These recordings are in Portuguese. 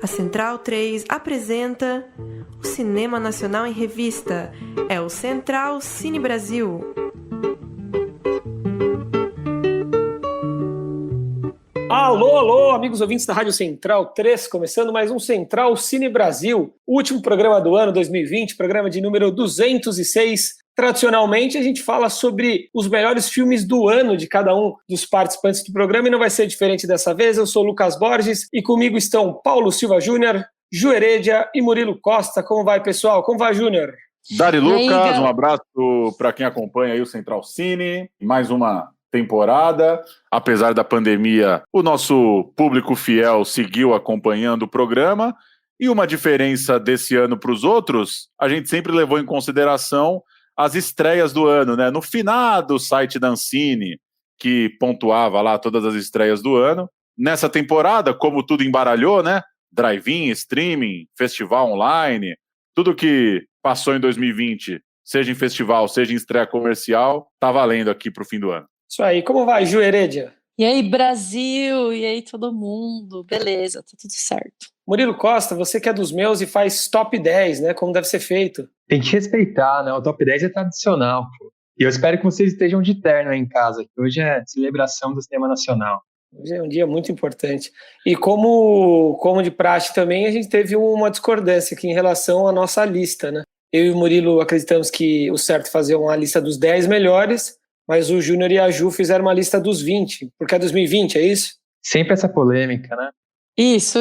A Central 3 apresenta o Cinema Nacional em Revista. É o Central Cine Brasil. Alô, amigos ouvintes da Rádio Central 3, começando mais um Central Cine Brasil, o último programa do ano 2020, programa de número 206. Tradicionalmente, a gente fala sobre os melhores filmes do ano de cada um dos participantes do programa e não vai ser diferente dessa vez. Eu sou o Lucas Borges e comigo estão Paulo Silva Júnior, Ju Heredia e Murilo Costa. Como vai, pessoal? Como vai, Júnior? Dari Lucas, um abraço para quem acompanha aí o Central Cine. Mais uma temporada. Apesar da pandemia, o nosso público fiel seguiu acompanhando o programa. E uma diferença desse ano para os outros, a gente sempre levou em consideração as estreias do ano, né? No finado site da Ancine, que pontuava lá todas as estreias do ano. Nessa temporada, como tudo embaralhou, né? Drive-in, streaming, festival online, tudo que passou em 2020, seja em festival, seja em estreia comercial, tá valendo aqui pro fim do ano. Isso aí. Como vai, Ju Heredia? E aí, Brasil? E aí, todo mundo? Beleza, tá tudo certo. Murilo Costa, você que é dos meus e faz top 10, né? Como deve ser feito. Tem que respeitar, né? O top 10 é tradicional, pô. E eu espero que vocês estejam de terno aí em casa, que hoje é celebração do cinema nacional. Hoje é um dia muito importante. E como de praxe também, a gente teve uma discordância aqui em relação à nossa lista, né? Eu e o Murilo acreditamos que o certo é fazer uma lista dos 10 melhores, mas o Júnior e a Ju fizeram uma lista dos 20, porque é 2020, é isso? Sempre essa polêmica, né? Isso.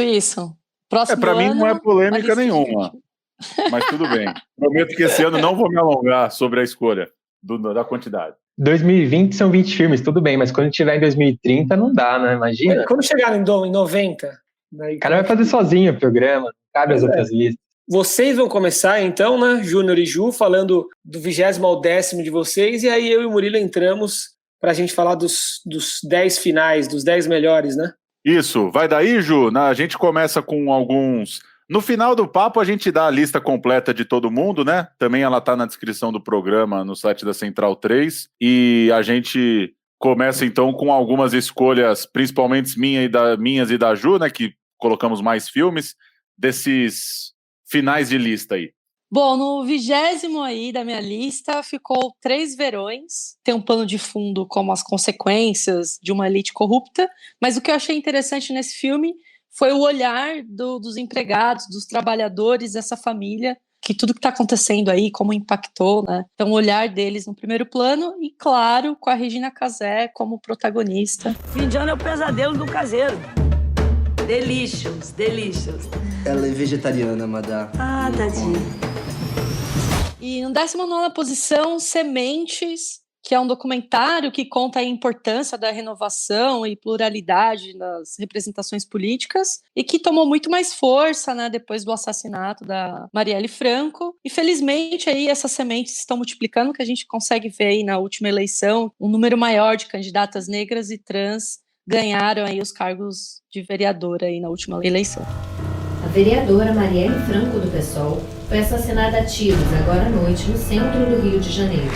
Próximo Pra mim ano, não é polêmica nenhuma, mas tudo bem. Prometo que esse ano não vou me alongar sobre a escolha da quantidade. 2020 são 20 filmes, tudo bem, mas quando tiver em 2030 não dá, né? Imagina. Quando chegar em 90... Daí, o cara vai fazer sozinho o programa, não cabe as outras listas. Vocês vão começar então, né, Júnior e Ju, falando do 20º ao 10º de vocês, e aí eu e o Murilo entramos pra gente falar dos 10 finais, dos 10 melhores, né? Isso, vai daí, Ju? A gente começa com alguns... No final do papo a gente dá a lista completa de todo mundo, né? Também ela tá na descrição do programa no site da Central 3, e a gente começa então com algumas escolhas, principalmente minhas e da Ju, né, que colocamos mais filmes, desses finais de lista aí. Bom, no 20º aí da minha lista ficou Três Verões. Tem um pano de fundo como as consequências de uma elite corrupta, mas o que eu achei interessante nesse filme foi o olhar dos empregados, dos trabalhadores dessa família, que tudo que está acontecendo aí, como impactou, né? Então o olhar deles no primeiro plano e, claro, com a Regina Casé como protagonista. Fim de ano é o pesadelo do caseiro. Delicious. Ela é vegetariana, madá. Ah, tadinha. E no 19ª posição, Sementes, que é um documentário que conta a importância da renovação e pluralidade das representações políticas e que tomou muito mais força, né, depois do assassinato da Marielle Franco. E felizmente aí essas sementes estão multiplicando, que a gente consegue ver aí na última eleição um número maior de candidatas negras e trans ganharam aí os cargos de vereadora aí na última eleição. A vereadora Marielle Franco do PSOL foi assassinada a tiros agora à noite no centro do Rio de Janeiro.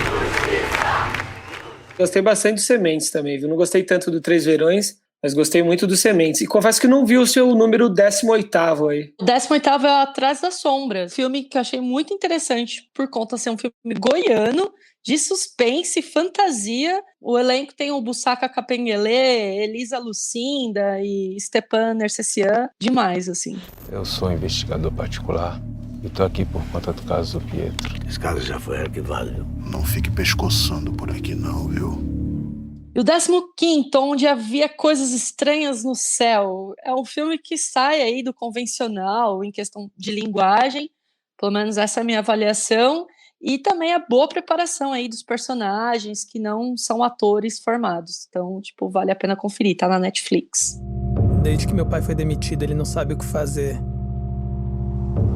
Gostei bastante dos Sementes também, viu? Não gostei tanto do Três Verões, mas gostei muito dos Sementes. E confesso que não vi o seu número 18º aí. O 18º é Atrás das Sombras, filme que eu achei muito interessante por conta de ser um filme goiano, de suspense, fantasia. O elenco tem o Bussaka Capenguele, Elisa Lucinda e Stepan Nercessian. Demais, assim. Eu sou investigador particular e tô aqui por conta do caso do Pietro. Esse caso já foi arquivado, viu? Não fique pescoçando por aqui não, viu? E o 15º, Onde Havia Coisas Estranhas no Céu, é um filme que sai aí do convencional em questão de linguagem, pelo menos essa é a minha avaliação, e também a boa preparação aí dos personagens que não são atores formados. Então, vale a pena conferir, tá na Netflix. Desde que meu pai foi demitido, ele não sabe o que fazer.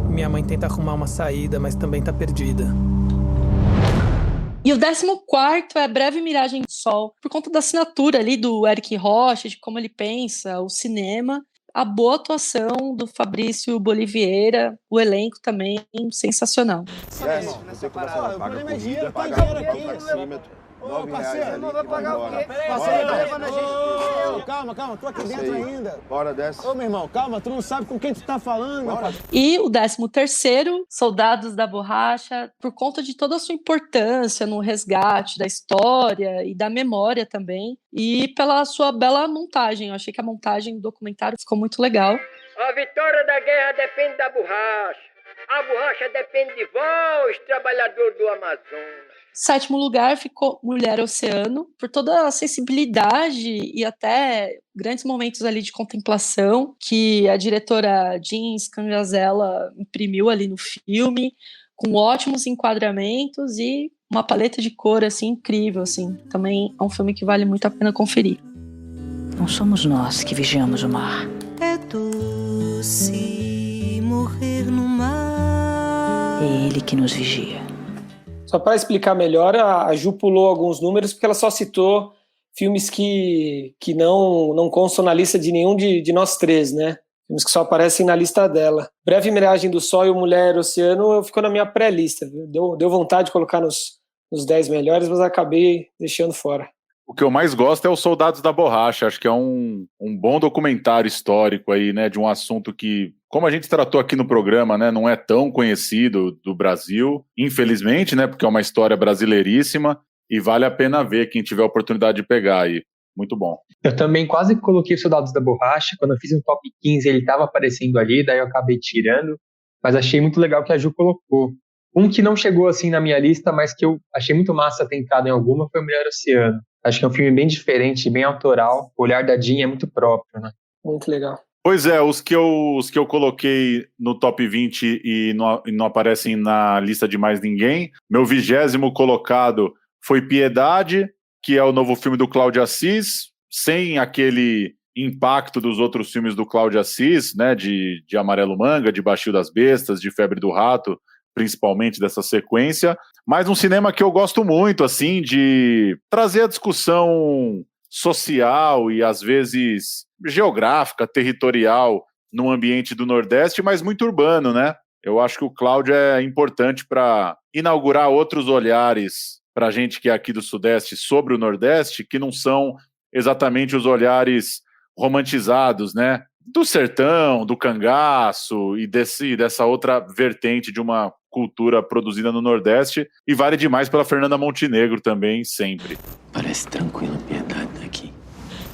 Minha mãe tenta arrumar uma saída, mas também tá perdida. E o 14º é Breve Miragem do Sol, por conta da assinatura ali do Eric Rocha, de como ele pensa o cinema, a boa atuação do Fabrício Boliviera, o elenco também sensacional. Ô, parceiro, não vai pagar o quê? Parceiro, tá levando a gente. Calma, tô aqui dentro ainda. Bora, desce. Ô, meu irmão, calma, tu não sabe com quem tu tá falando, meu pai. E o 13º, Soldados da Borracha, por conta de toda a sua importância no resgate da história e da memória também, e pela sua bela montagem. Eu achei que a montagem do documentário ficou muito legal. A vitória da guerra depende da borracha. A borracha depende de vós, trabalhador do Amazonas. 7º lugar ficou Mulher Oceano, por toda a sensibilidade e até grandes momentos ali de contemplação que a diretora Jean Scangazzella imprimiu ali no filme, com ótimos enquadramentos e uma paleta de cor assim incrível, assim. Também é um filme que vale muito a pena conferir. Não somos nós que vigiamos o mar. É doce morrer no mar. É ele que nos vigia. Só para explicar melhor, a Ju pulou alguns números porque ela só citou filmes que não constam na lista de nenhum de nós três, né? Filmes que só aparecem na lista dela. Breve Miragem do Sol e o Mulher Oceano ficou na minha pré-lista. Deu vontade de colocar nos 10 melhores, mas acabei deixando fora. O que eu mais gosto é o Soldados da Borracha. Acho que é um bom documentário histórico aí, né? De um assunto que, como a gente tratou aqui no programa, né? Não é tão conhecido do Brasil, infelizmente, né? Porque é uma história brasileiríssima e vale a pena ver quem tiver a oportunidade de pegar aí. Muito bom. Eu também quase coloquei Soldados da Borracha. Quando eu fiz um top 15, ele estava aparecendo ali, daí eu acabei tirando. Mas achei muito legal que a Ju colocou. Um que não chegou assim na minha lista, mas que eu achei muito massa ter entrado em alguma, foi o Mulher Oceano. Acho que é um filme bem diferente, bem autoral. O olhar da Jean é muito próprio, né? Muito legal. Pois é, os que eu coloquei no top 20 e não aparecem na lista de mais ninguém. Meu 20º colocado foi Piedade, que é o novo filme do Cláudio Assis, sem aquele impacto dos outros filmes do Cláudio Assis, né, de Amarelo Manga, de Baixio das Bestas, de Febre do Rato, principalmente dessa sequência, mas um cinema que eu gosto muito, assim, de trazer a discussão social e, às vezes, geográfica, territorial, no ambiente do Nordeste, mas muito urbano, né? Eu acho que o Cláudio é importante para inaugurar outros olhares para a gente que é aqui do Sudeste sobre o Nordeste, que não são exatamente os olhares romantizados, né? Do sertão, do cangaço e dessa outra vertente de uma cultura produzida no Nordeste, e vale demais pela Fernanda Montenegro também, sempre. Parece tranquilo, Piedade daqui.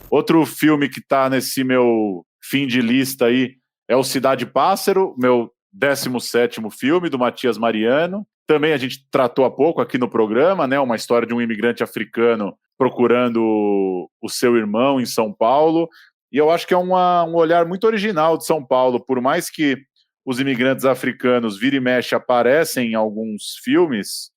Outro filme que tá nesse meu fim de lista aí é o Cidade Pássaro, meu 17º filme, do Matias Mariano. Também a gente tratou há pouco aqui no programa, né? Uma história de um imigrante africano procurando o seu irmão em São Paulo. E eu acho que é um olhar muito original de São Paulo, por mais que os imigrantes africanos vira e mexe aparecem em alguns filmes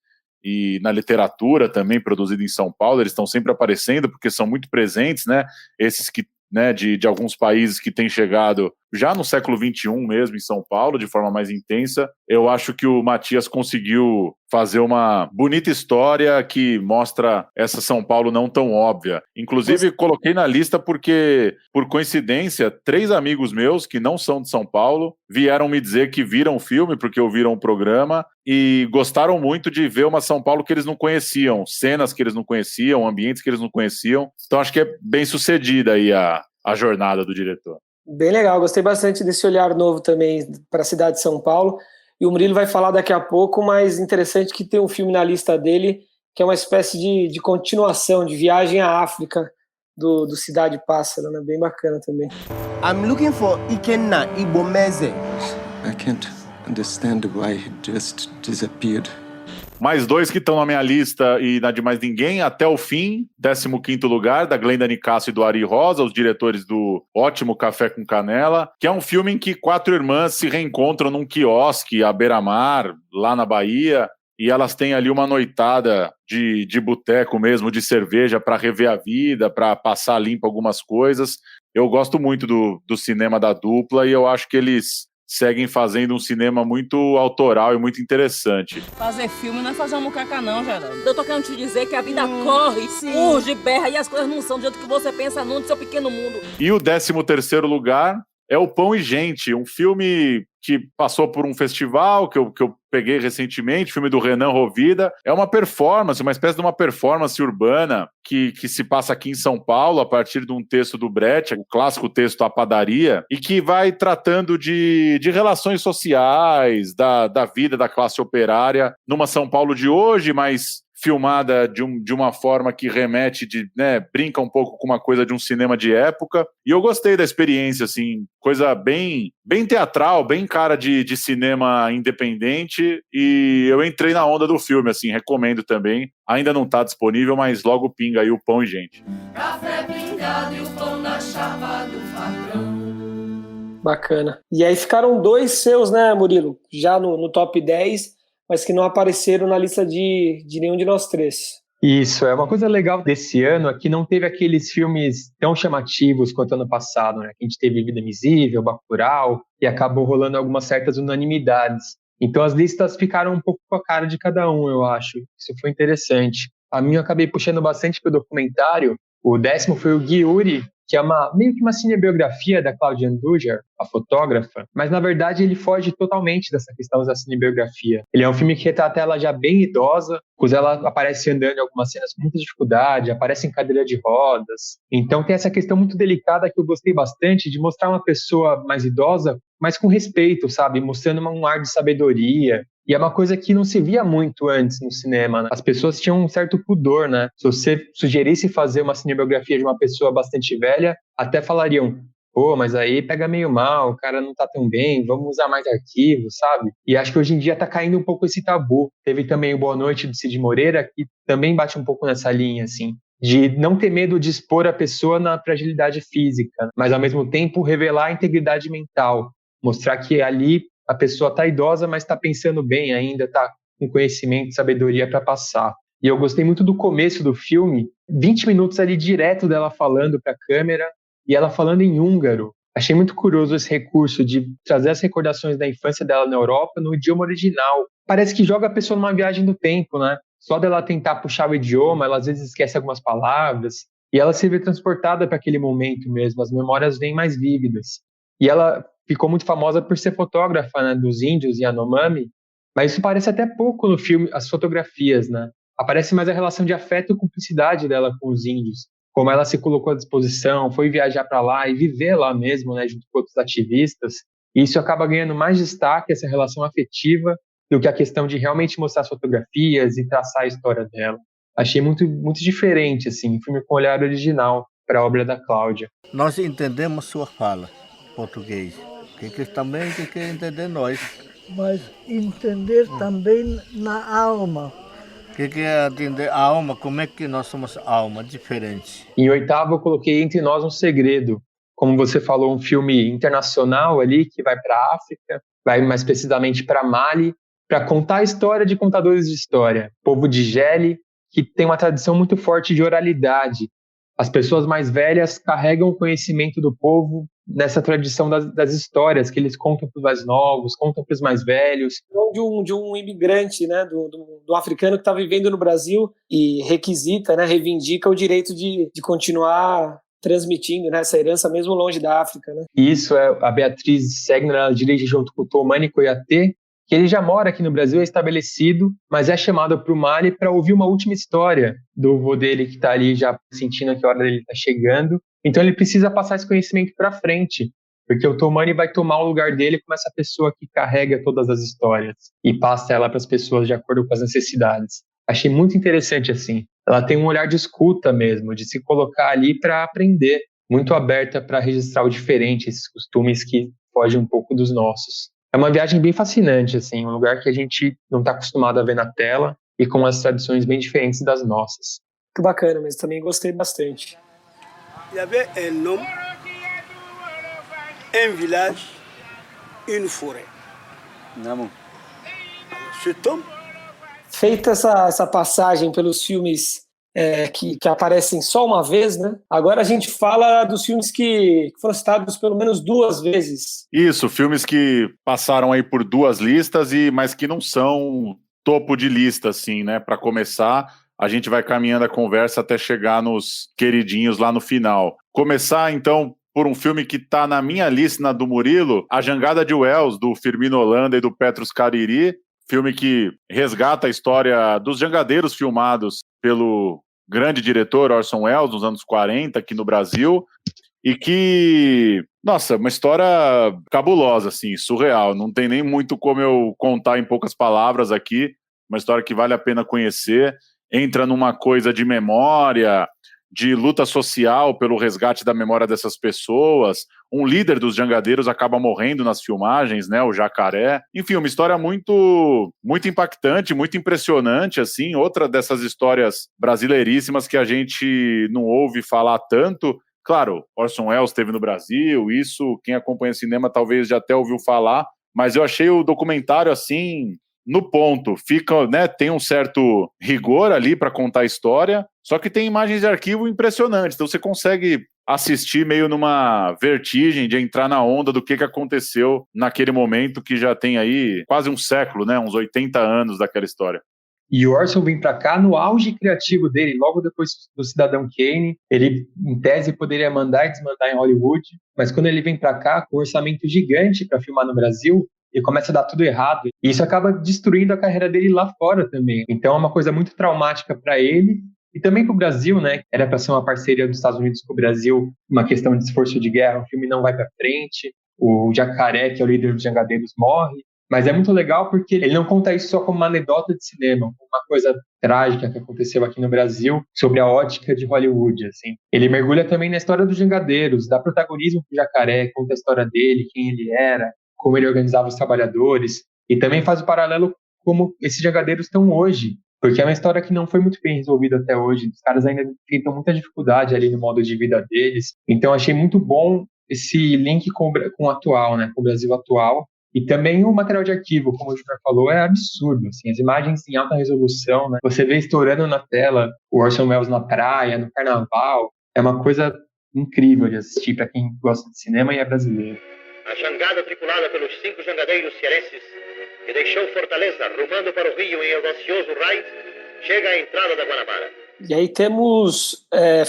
e na literatura também produzida em São Paulo, eles estão sempre aparecendo porque são muito presentes, né? Esses que, né, de alguns países que têm chegado já no século XXI mesmo em São Paulo, de forma mais intensa. Eu acho que o Matias conseguiu fazer uma bonita história que mostra essa São Paulo não tão óbvia. Inclusive, coloquei na lista porque, por coincidência, 3 amigos meus que não são de São Paulo vieram me dizer que viram o filme, porque ouviram o programa, e gostaram muito de ver uma São Paulo que eles não conheciam, cenas que eles não conheciam, ambientes que eles não conheciam. Então, acho que é bem sucedida aí a jornada do diretor. Bem legal, gostei bastante desse olhar novo também para a cidade de São Paulo. E o Murilo vai falar daqui a pouco, mas interessante que tem um filme na lista dele que é uma espécie de continuação, de viagem à África do Cidade Pássaro, né? Bem bacana também. I'm looking for Ikenna Ibomeze. I can't understand why he just disappeared. Mais 2 que estão na minha lista e na de mais ninguém, Até o Fim, 15º lugar, da Glenda Nicasso e do Ari Rosa, os diretores do ótimo Café com Canela, que é um filme em que 4 irmãs se reencontram num quiosque à beira-mar, lá na Bahia, e elas têm ali uma noitada de boteco mesmo, de cerveja, para rever a vida, para passar limpo algumas coisas. Eu gosto muito do cinema da dupla e eu acho que eles seguem fazendo um cinema muito autoral e muito interessante. Fazer filme não é fazer um mucaca não, Geraldo. Eu tô querendo te dizer que a vida corre, urge, berra e as coisas não são do jeito que você pensa no seu pequeno mundo. E o 13º lugar é o Pão e Gente, um filme que passou por um festival que eu peguei recentemente, filme do Renan Rovida. É uma performance, uma espécie de uma performance urbana que se passa aqui em São Paulo, a partir de um texto do Brecht, o clássico texto A Padaria, e que vai tratando de relações sociais, da vida da classe operária, numa São Paulo de hoje, mas filmada de uma forma que remete, brinca um pouco com uma coisa de um cinema de época, e eu gostei da experiência, assim, coisa bem teatral, bem cara de cinema independente, e eu entrei na onda do filme, assim, recomendo também. Ainda não tá disponível, mas logo pinga aí o Pão e Gente. Café pingado e o pão na chapa do patrão. Bacana. E aí ficaram 2 seus, né, Murilo? Já no top 10, mas que não apareceram na lista de nenhum de nós 3. Isso, é uma coisa legal desse ano é que não teve aqueles filmes tão chamativos quanto ano passado, né? A gente teve Vida Invisível, Bacurau, e acabou rolando algumas certas unanimidades. Então as listas ficaram um pouco com a cara de cada um, eu acho. Isso foi interessante. A minha eu acabei puxando bastante pro documentário. O 10º foi o Ghiuri, que é meio que uma cinebiografia da Claudia Andujar, a fotógrafa, mas na verdade ele foge totalmente dessa questão da cinebiografia. Ele é um filme que retrata ela já bem idosa, pois ela aparece andando em algumas cenas com muita dificuldade, aparece em cadeira de rodas. Então tem essa questão muito delicada que eu gostei bastante de mostrar uma pessoa mais idosa, mas com respeito, sabe? Mostrando um ar de sabedoria. E é uma coisa que não se via muito antes no cinema, né? As pessoas tinham um certo pudor, né? Se você sugerisse fazer uma cinebiografia de uma pessoa bastante velha, até falariam, pô, mas aí pega meio mal, o cara não tá tão bem, vamos usar mais arquivos, sabe? E acho que hoje em dia tá caindo um pouco esse tabu. Teve também o Boa Noite, do Cid Moreira, que também bate um pouco nessa linha, assim, de não ter medo de expor a pessoa na fragilidade física, mas ao mesmo tempo revelar a integridade mental, mostrar que ali a pessoa está idosa, mas está pensando bem ainda, está com conhecimento e sabedoria para passar. E eu gostei muito do começo do filme, 20 minutos ali direto dela falando para a câmera e ela falando em húngaro. Achei muito curioso esse recurso de trazer as recordações da infância dela na Europa no idioma original. Parece que joga a pessoa numa viagem do tempo, né? Só dela tentar puxar o idioma, ela às vezes esquece algumas palavras e ela se vê transportada para aquele momento mesmo, as memórias vêm mais vívidas. E ela ficou muito famosa por ser fotógrafa, né, dos índios Yanomami, mas isso parece até pouco no filme, as fotografias, né? Aparece mais a relação de afeto e cumplicidade dela com os índios, como ela se colocou à disposição, foi viajar para lá e viver lá mesmo, né, junto com outros ativistas, e isso acaba ganhando mais destaque, essa relação afetiva, do que a questão de realmente mostrar as fotografias e traçar a história dela. Achei muito, muito diferente, assim, um filme com olhar original para a obra da Cláudia. Nós entendemos sua fala, português. Que também quer entender nós. Mas entender também na alma. Que é entender a alma, como é que nós somos alma, diferente. Em 8º eu coloquei Entre Nós um Segredo. Como você falou, um filme internacional ali, que vai para a África, vai mais precisamente para Mali, para contar a história de contadores de história. Povo de Gele, que tem uma tradição muito forte de oralidade. As pessoas mais velhas carregam o conhecimento do povo nessa tradição das histórias que eles contam para os mais novos, contam para os mais velhos. De um imigrante, né, do africano que está vivendo no Brasil e requisita, né, reivindica o direito de continuar transmitindo, né, essa herança mesmo longe da África. Né? Isso, a Beatriz Segner, ela dirige junto com o Tomani Koyate, que ele já mora aqui no Brasil, é estabelecido, mas é chamado para o Mali para ouvir uma última história do avô dele que está ali já sentindo que a hora dele está chegando. Então ele precisa passar esse conhecimento para frente, porque o Tomani vai tomar o lugar dele como essa pessoa que carrega todas as histórias e passa ela para as pessoas de acordo com as necessidades. Achei muito interessante assim. Ela tem um olhar de escuta mesmo, de se colocar ali para aprender, muito aberta para registrar o diferente, esses costumes que fogem um pouco dos nossos. É uma viagem bem fascinante, assim, um lugar que a gente não está acostumado a ver na tela e com as tradições bem diferentes das nossas. Muito bacana, mas também gostei bastante. Il y avait un homme, un village, une forêt. Não. Cet homme. Feita essa passagem pelos filmes que aparecem só uma vez, né? Agora a gente fala dos filmes que foram citados pelo menos 2 vezes. Isso, filmes que passaram aí por 2 listas, mas que não são topo de lista, assim, né? Para começar, a gente vai caminhando a conversa até chegar nos queridinhos lá no final. Começar, então, por um filme que tá na minha lista, na do Murilo, A Jangada de Wells, do Firmino Holanda e do Petrus Cariri, filme que resgata a história dos jangadeiros filmados pelo grande diretor Orson Welles nos anos 40 aqui no Brasil, e que, nossa, uma história cabulosa, assim, surreal, não tem nem muito como eu contar em poucas palavras aqui, uma história que vale a pena conhecer, entra numa coisa de memória, de luta social pelo resgate da memória dessas pessoas. Um líder dos jangadeiros acaba morrendo nas filmagens, né, o Jacaré. Enfim, uma história muito, muito impactante, muito impressionante, assim, outra dessas histórias brasileiríssimas que a gente não ouve falar tanto. Claro, Orson Welles esteve no Brasil, isso quem acompanha cinema talvez já até ouviu falar, mas eu achei o documentário, assim, no ponto, fica, né, tem um certo rigor ali para contar a história, só que tem imagens de arquivo impressionantes, então você consegue assistir meio numa vertigem de entrar na onda do que aconteceu naquele momento que já tem aí quase um século, né, uns 80 anos daquela história. E o Orson vem para cá no auge criativo dele, logo depois do Cidadão Kane. Ele, em tese, poderia mandar e desmandar em Hollywood, mas quando ele vem para cá com um orçamento gigante para filmar no Brasil, ele começa a dar tudo errado. E isso acaba destruindo a carreira dele lá fora também. Então é uma coisa muito traumática para ele e também para o Brasil, né? Era para ser uma parceria dos Estados Unidos com o Brasil, uma questão de esforço de guerra, o filme não vai para frente. O Jacaré, que é o líder dos jangadeiros, morre. Mas é muito legal porque ele não conta isso só como uma anedota de cinema, uma coisa trágica que aconteceu aqui no Brasil sobre a ótica de Hollywood, assim. Ele mergulha também na história dos jangadeiros, dá protagonismo pro Jacaré, conta a história dele, quem ele era, como ele organizava os trabalhadores, e também faz o paralelo como esses jangadeiros estão hoje, porque é uma história que não foi muito bem resolvida até hoje, os caras ainda enfrentam muita dificuldade ali no modo de vida deles, então achei muito bom esse link com o atual, né, com o Brasil atual. E também o material de arquivo, como o Júnior falou, é absurdo, assim, as imagens em alta resolução, né? Você vê estourando na tela o Orson Welles na praia, no carnaval, é uma coisa incrível de assistir para quem gosta de cinema e é brasileiro. A jangada tripulada pelos 5 jangadeiros cearenses, que deixou Fortaleza rumando para o Rio em audacioso raid, chega à entrada da Guanabara. E aí temos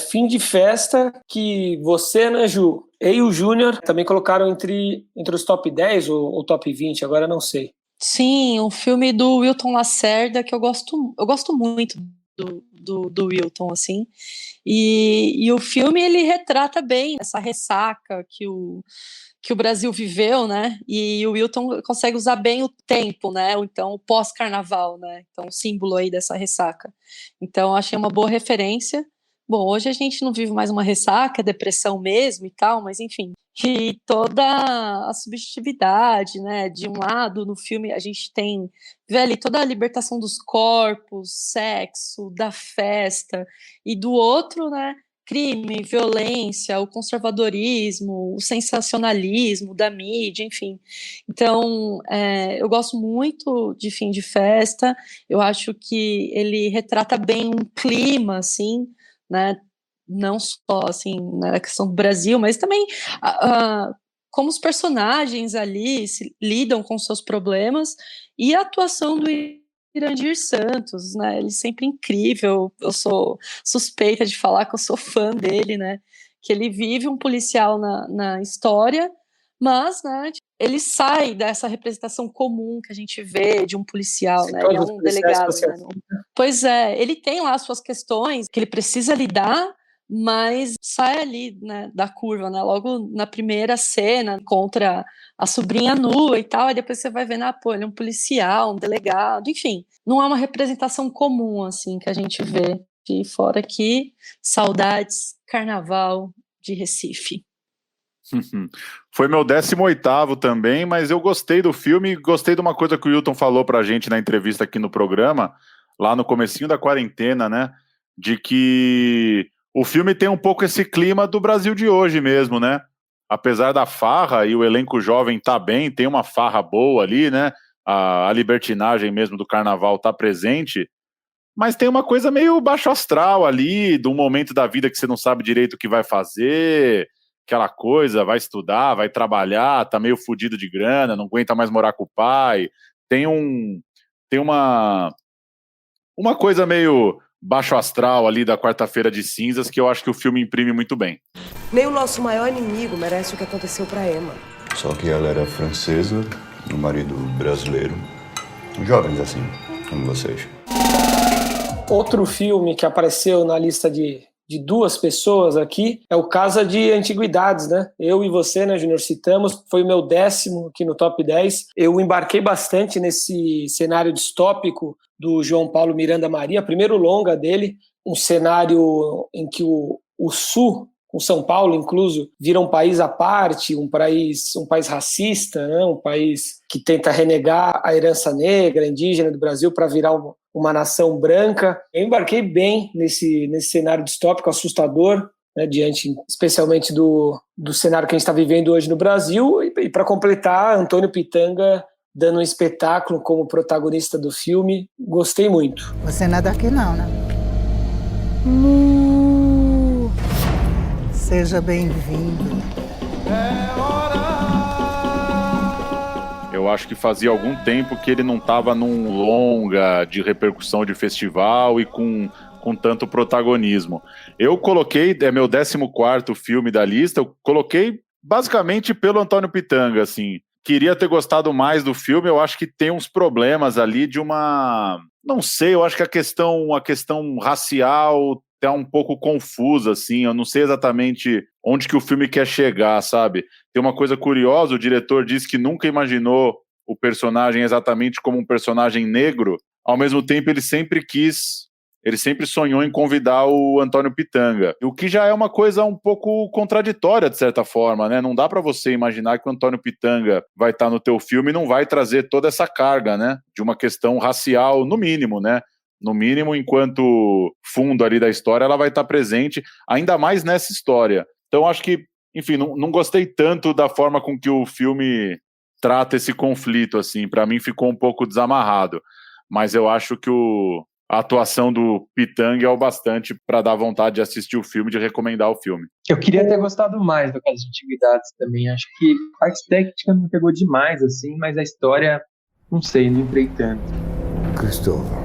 Fim de Festa, que você, né, Ju, e o Júnior também colocaram entre os top 10 ou top 20, agora não sei. Sim, um filme do Wilton Lacerda, que eu gosto muito do Wilton, assim. E o filme, ele retrata bem essa ressaca que o Brasil viveu, né, e o Wilton consegue usar bem o tempo, né, então o pós-carnaval, né, então o símbolo aí dessa ressaca. Então achei uma boa referência. Bom, hoje a gente não vive mais uma ressaca, depressão mesmo e tal, mas enfim. E toda a subjetividade, né, de um lado no filme a gente vê ali toda a libertação dos corpos, sexo, da festa, e do outro, né, crime, violência, o conservadorismo, o sensacionalismo da mídia, enfim. Então, eu gosto muito de Fim de Festa, eu acho que ele retrata bem um clima, assim, né, não só, assim, na questão do Brasil, mas também como os personagens ali lidam com seus problemas e a atuação do Irandir Santos, né, ele sempre incrível, eu sou suspeita de falar que eu sou fã dele, né, que ele vive um policial na história, mas, né, ele sai dessa representação comum que a gente vê de um policial, né, ele é um delegado, né, pois é, ele tem lá as suas questões que ele precisa lidar, mas sai ali, né, da curva, né, logo na primeira cena, contra a sobrinha nua e tal, e depois você vai vendo, pô, ele é um policial, um delegado, enfim, não é uma representação comum, assim, que a gente vê. E fora aqui, saudades, carnaval de Recife. Foi meu 18º também, mas eu gostei do filme, gostei de uma coisa que o Wilton falou pra gente na entrevista aqui no programa, lá no comecinho da quarentena, né, de que o filme tem um pouco esse clima do Brasil de hoje mesmo, né? Apesar da farra e o elenco jovem tá bem, tem uma farra boa ali, né? A libertinagem mesmo do carnaval tá presente, mas tem uma coisa meio baixo astral ali, de um momento da vida que você não sabe direito o que vai fazer, aquela coisa, vai estudar, vai trabalhar, tá meio fudido de grana, não aguenta mais morar com o pai, tem uma coisa meio baixo astral ali da Quarta-feira de Cinzas que eu acho que o filme imprime muito bem. Nem o nosso maior inimigo merece o que aconteceu pra Emma. Só que ela era francesa, o marido brasileiro. Jovens assim, como vocês. Outro filme que apareceu na lista de 2 pessoas aqui é o Casa de Antiguidades, né? Eu e você, né, Júnior, citamos, foi o meu 10º aqui no Top 10. Eu embarquei bastante nesse cenário distópico do João Paulo Miranda Maria, primeiro longa dele, um cenário em que o Sul, com São Paulo incluso, vira um país à parte, um país racista, né? Um país que tenta renegar a herança negra, indígena do Brasil para virar uma nação branca. Eu embarquei bem nesse cenário distópico assustador, né, diante especialmente do cenário que a gente está vivendo hoje no Brasil, e para completar, Antônio Pitanga dando um espetáculo como protagonista do filme. Gostei muito. Você não é daqui não, né? Seja bem-vindo. Eu acho que fazia algum tempo que ele não estava num longa de repercussão de festival e com tanto protagonismo. Eu coloquei, é meu 14º filme da lista, eu coloquei basicamente pelo Antônio Pitanga, assim. Queria ter gostado mais do filme, eu acho que tem uns problemas ali de uma... Não sei, eu acho que a questão racial tá um pouco confusa, assim, eu não sei exatamente onde que o filme quer chegar, sabe? Tem uma coisa curiosa, o diretor disse que nunca imaginou o personagem exatamente como um personagem negro, ao mesmo tempo ele sempre sonhou em convidar o Antônio Pitanga, o que já é uma coisa um pouco contraditória, de certa forma, né? Não dá pra você imaginar que o Antônio Pitanga vai estar no teu filme e não vai trazer toda essa carga, né? De uma questão racial, no mínimo, né? No mínimo, enquanto fundo ali da história, ela vai estar presente, ainda mais nessa história. Então, acho que, enfim, não gostei tanto da forma com que o filme trata esse conflito, assim. Para mim, ficou um pouco desamarrado. Mas eu acho que a atuação do Pitanga é o bastante para dar vontade de assistir o filme, de recomendar o filme. Eu queria ter gostado mais do Casa de Antiguidades também. Acho que a parte técnica me pegou demais, assim, mas a história, não sei, não entrei tanto. Cristóvão,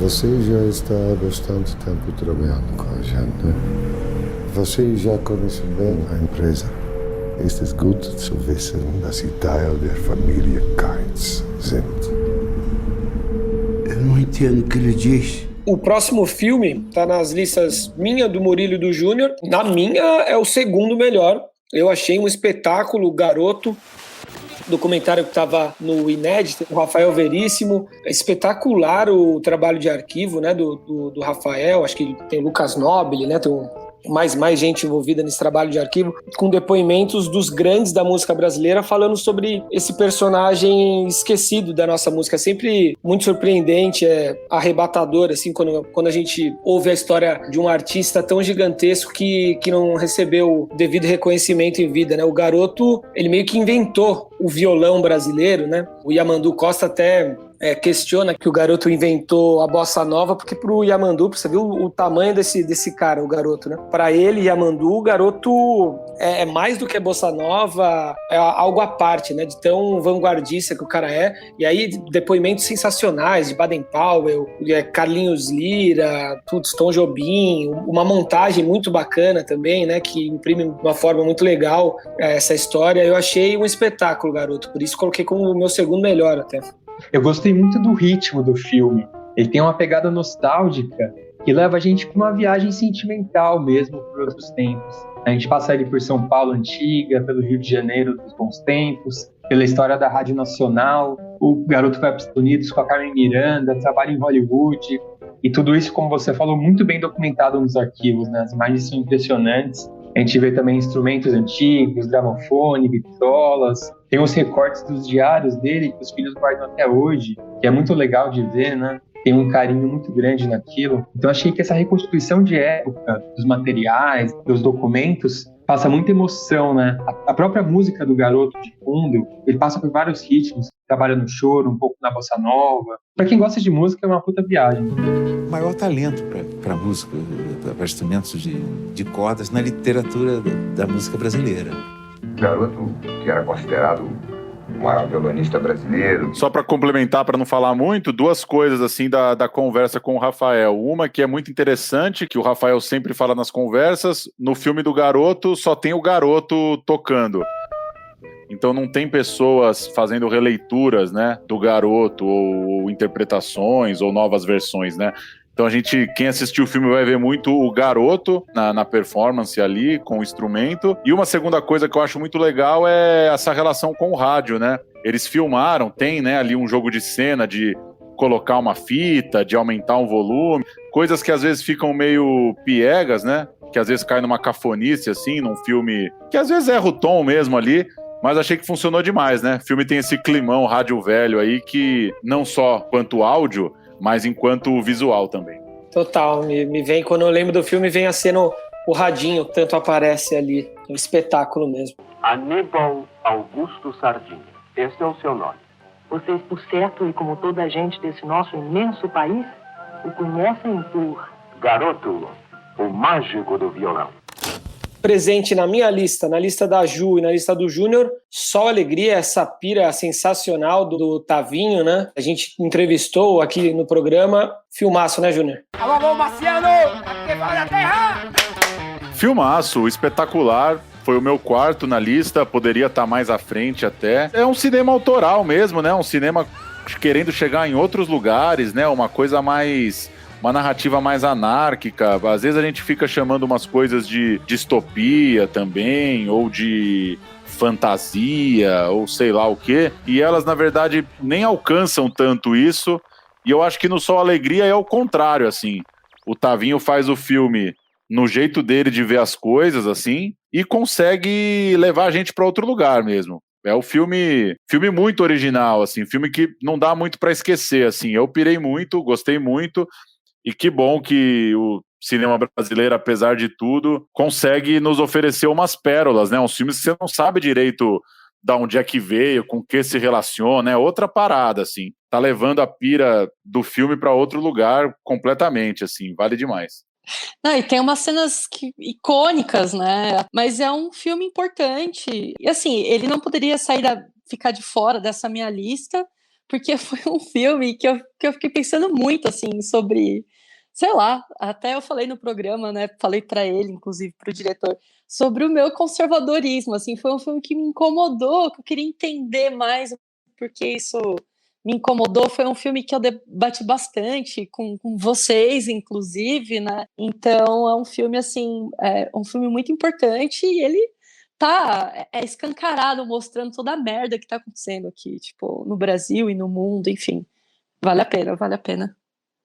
você já está há bastante tempo trabalhando com a gente, né? Você já conhece bem a empresa. Es ist gut zu wissen, dass Sie Teil der Familie Kainz sind. Eu não entendo o que ele diz. O próximo filme está nas listas minha, do Murilo e do Júnior. Na minha, é o 2º melhor. Eu achei um espetáculo, Garoto, documentário que estava no Inédito, o Rafael Veríssimo. É espetacular o trabalho de arquivo, né, do Rafael. Acho que tem o Lucas Nobile, né, tem mais gente envolvida nesse trabalho de arquivo, com depoimentos dos grandes da música brasileira falando sobre esse personagem esquecido da nossa música. É sempre muito surpreendente, arrebatador, assim, quando a gente ouve a história de um artista tão gigantesco que não recebeu o devido reconhecimento em vida, né? O Garoto, ele meio que inventou o violão brasileiro, né? O Yamandu Costa até questiona que o Garoto inventou a bossa nova, porque pro Yamandu, você viu o tamanho desse cara, o Garoto, né? Para ele, Yamandu, o Garoto é mais do que a bossa nova, é algo à parte, né? De tão vanguardista que o cara é. E aí, depoimentos sensacionais de Baden Powell, Carlinhos Lira, Tom Jobim, uma montagem muito bacana também, né? Que imprime de uma forma muito legal essa história. Eu achei um espetáculo, Garoto, por isso coloquei como o meu 2º melhor até. Eu gostei muito do ritmo do filme. Ele tem uma pegada nostálgica que leva a gente para uma viagem sentimental mesmo por outros tempos. A gente passa ali por São Paulo antiga, pelo Rio de Janeiro dos bons tempos, pela história da Rádio Nacional. O Garoto vai para os Estados Unidos com a Carmen Miranda, trabalha em Hollywood. E tudo isso, como você falou, muito bem documentado nos arquivos, né? As imagens são impressionantes. A gente vê também instrumentos antigos, gramofone, vitrolas. Tem os recortes dos diários dele que os filhos guardam até hoje, que é muito legal de ver, né? Tem um carinho muito grande naquilo. Então achei que essa reconstituição de época, dos materiais, dos documentos, passa muita emoção, né? A própria música do Garoto de fundo, ele passa por vários ritmos, trabalha no choro, um pouco na bossa nova. Pra quem gosta de música, é uma puta viagem. O maior talento para música, para instrumentos de cordas na literatura da música brasileira. Garoto, que era considerado o maior violonista brasileiro. Só para complementar, para não falar muito, duas coisas assim da conversa com o Rafael. Uma que é muito interessante, que o Rafael sempre fala nas conversas, no filme do Garoto só tem o garoto tocando. Então não tem pessoas fazendo releituras, né, do Garoto, ou interpretações, ou novas versões, né? Então quem assistiu o filme vai ver muito o Garoto na performance ali, com o instrumento. E uma segunda coisa que eu acho muito legal é essa relação com o rádio, né? Eles filmaram, tem, né, ali um jogo de cena de colocar uma fita, de aumentar um volume, coisas que às vezes ficam meio piegas, né? Que às vezes cai numa cafonice, assim, num filme que às vezes erra o tom mesmo ali. Mas achei que funcionou demais, né? O filme tem esse climão rádio velho aí que não só quanto áudio, mas enquanto visual também. Total, me vem, quando eu lembro do filme, vem a cena, o radinho, tanto aparece ali, um espetáculo mesmo. Aníbal Augusto Sardinha, esse é o seu nome. Vocês, por certo, e como toda a gente desse nosso imenso país, o conhecem por... Garoto, o mágico do violão. Presente na minha lista, na lista da Ju e na lista do Júnior, só alegria, essa pira sensacional do Tavinho, né? A gente entrevistou aqui no programa, filmaço, né, Júnior? Alô, Marciano! Aqui fala da terra! Filmaço, espetacular. Foi o meu quarto na lista, poderia estar mais à frente até. É um cinema autoral mesmo, né? Um cinema querendo chegar em outros lugares, né? Uma narrativa mais anárquica. Às vezes a gente fica chamando umas coisas de distopia também, ou de fantasia, ou sei lá o quê, e elas, na verdade, nem alcançam tanto isso, e eu acho que no Sol Alegria é o contrário, assim. O Tavinho faz o filme no jeito dele de ver as coisas, assim, e consegue levar a gente para outro lugar mesmo. É um filme muito original, assim, filme que não dá muito para esquecer, assim. Eu pirei muito, gostei muito, e que bom que o cinema brasileiro, apesar de tudo, consegue nos oferecer umas pérolas, né? Uns filmes que você não sabe direito de onde é que veio, com o que se relaciona, é outra parada, assim. Tá levando a pira do filme para outro lugar completamente, assim, vale demais. Não, e tem umas cenas icônicas, né? Mas é um filme importante. E assim, ele não poderia ficar de fora dessa minha lista, porque foi um filme que eu fiquei pensando muito, assim, sobre, sei lá, até eu falei no programa, né, falei para ele, inclusive para o diretor, sobre o meu conservadorismo, assim, foi um filme que me incomodou, que eu queria entender mais porque isso me incomodou, foi um filme que eu debati bastante com vocês, inclusive, né, então é um filme, assim, um filme muito importante e ele tá escancarado, mostrando toda a merda que tá acontecendo aqui, tipo, no Brasil e no mundo, enfim. Vale a pena.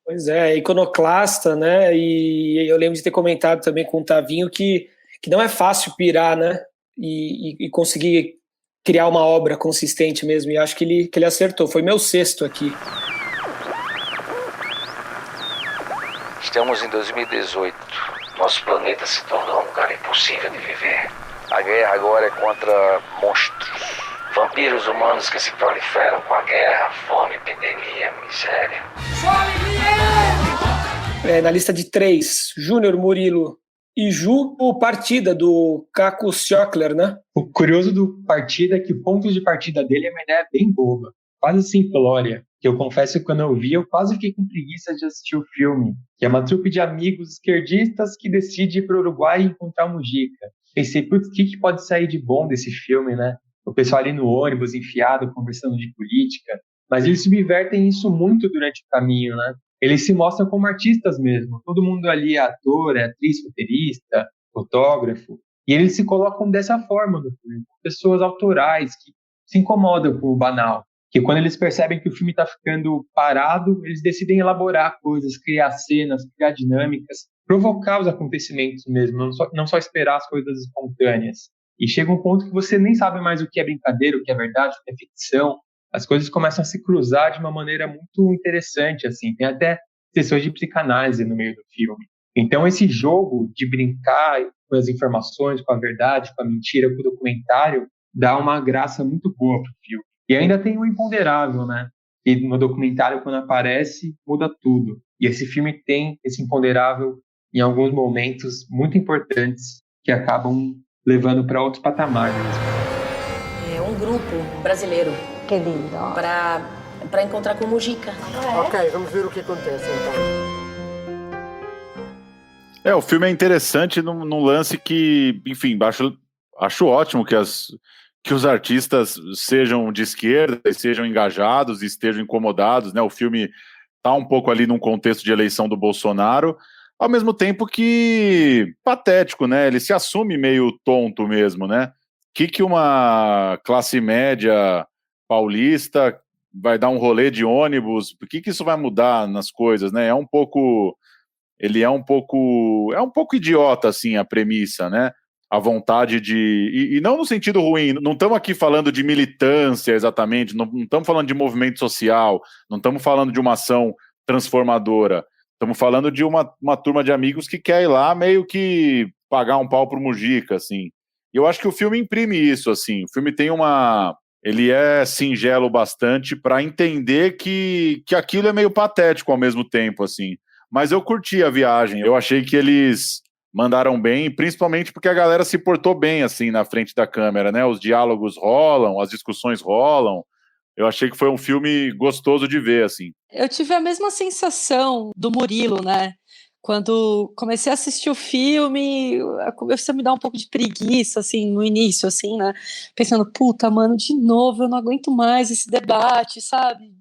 Pois é iconoclasta, né? E eu lembro de ter comentado também com o Tavinho que não é fácil pirar, né? E conseguir criar uma obra consistente mesmo. E acho que ele acertou. Foi meu sexto aqui. Estamos em 2018. Nosso planeta se tornou um lugar impossível de viver. A guerra agora é contra monstros. Vampiros humanos que se proliferam com a guerra, fome, epidemia, miséria. Na lista de 3, Júnior, Murilo e Ju, o Partida, do Caco Schockler, né? O curioso do Partida é que o ponto de partida dele é uma ideia bem boba, quase simplória, que eu confesso que quando eu vi, eu quase fiquei com preguiça de assistir o filme, que é uma trupe de amigos esquerdistas que decide ir para o Uruguai e encontrar o Mujica. Pensei, putz, o que pode sair de bom desse filme, né? O pessoal ali no ônibus, enfiado, conversando de política. Mas eles subvertem isso muito durante o caminho, né? Eles se mostram como artistas mesmo. Todo mundo ali é ator, é atriz, roteirista, fotógrafo. E eles se colocam dessa forma no filme. Pessoas autorais que se incomodam com o banal. Que quando eles percebem que o filme está ficando parado, eles decidem elaborar coisas, criar cenas, criar dinâmicas, provocar os acontecimentos mesmo, não só esperar as coisas espontâneas. E chega um ponto que você nem sabe mais o que é brincadeira, o que é verdade, o que é ficção. As coisas começam a se cruzar de uma maneira muito interessante, assim. Tem até sessões de psicanálise no meio do filme. Então, esse jogo de brincar com as informações, com a verdade, com a mentira, com o documentário, dá uma graça muito boa pro filme. E ainda tem o imponderável, né? E no documentário, quando aparece, muda tudo. E esse filme tem esse imponderável em alguns momentos muito importantes que acabam levando para outros patamares. É um grupo brasileiro. Que lindo. Pra encontrar com o Mujica. Ok, vamos ver o que acontece então. O filme é interessante num lance que, enfim, acho ótimo que os artistas sejam de esquerda, sejam engajados e estejam incomodados, né? O filme está um pouco ali num contexto de eleição do Bolsonaro, ao mesmo tempo que patético, né? Ele se assume meio tonto mesmo, né? Que uma classe média paulista vai dar um rolê de ônibus? Por que isso vai mudar nas coisas, né? É um pouco idiota, assim, a premissa, né? A vontade de... E não no sentido ruim, não estamos aqui falando de militância exatamente, não estamos falando de movimento social, não estamos falando de uma ação transformadora, estamos falando de uma turma de amigos que quer ir lá meio que pagar um pau pro Mujica, assim. E eu acho que o filme imprime isso, assim. O filme tem ele é singelo bastante para entender que aquilo é meio patético ao mesmo tempo, assim. Mas eu curti a viagem, eu achei que eles mandaram bem, principalmente porque a galera se portou bem, assim, na frente da câmera, né? Os diálogos rolam, as discussões rolam. Eu achei que foi um filme gostoso de ver, assim. Eu tive a mesma sensação do Murilo, né? Quando comecei a assistir o filme, começou a me dar um pouco de preguiça, assim, no início, assim, né? Pensando, puta, mano, de novo, eu não aguento mais esse debate, sabe?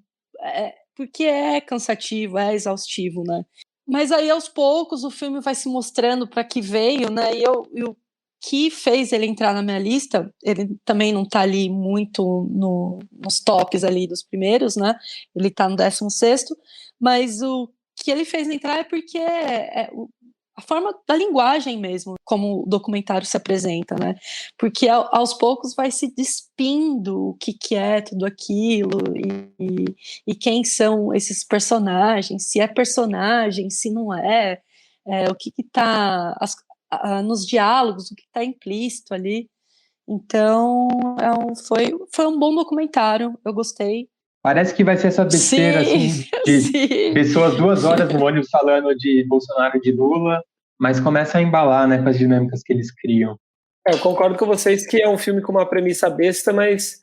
Porque é cansativo, é exaustivo, né? Mas aí, aos poucos, o filme vai se mostrando para que veio, né? E o que fez ele entrar na minha lista, ele também não tá ali muito nos tops ali dos primeiros, né? Ele tá no 16º, mas o que ele fez entrar é porque a forma da linguagem mesmo, como o documentário se apresenta, né? Porque aos poucos vai se despindo o que é tudo aquilo e quem são esses personagens, se é personagem, se não é, o que tá nos diálogos, o que está implícito ali. Então, foi um bom documentário, eu gostei. Parece que vai ser essa besteira, assim, de pessoas 2 horas no ônibus falando de Bolsonaro e de Lula, mas começa a embalar, né, com as dinâmicas que eles criam. Eu concordo com vocês que é um filme com uma premissa besta, mas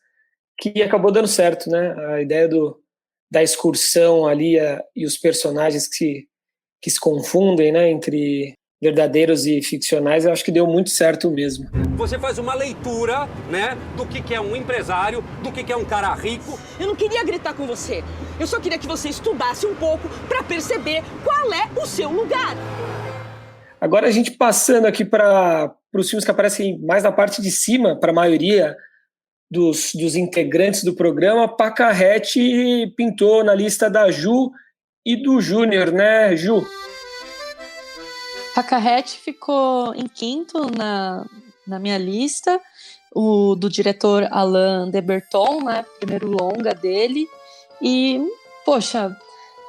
que acabou dando certo, né? A ideia da excursão ali e os personagens que se confundem, né, entre verdadeiros e ficcionais, eu acho que deu muito certo mesmo. Você faz uma leitura, né, do que é um empresário, do que é um cara rico. Eu não queria gritar com você. Eu só queria que você estudasse um pouco para perceber qual é o seu lugar. Agora a gente passando aqui para os filmes que aparecem mais na parte de cima, para a maioria dos integrantes do programa, Pacarrete pintou na lista da Ju e do Júnior, né, Ju? Pacarrete ficou em 5º na minha lista, o do diretor Alain de Botton, né, primeiro longa dele, e, poxa,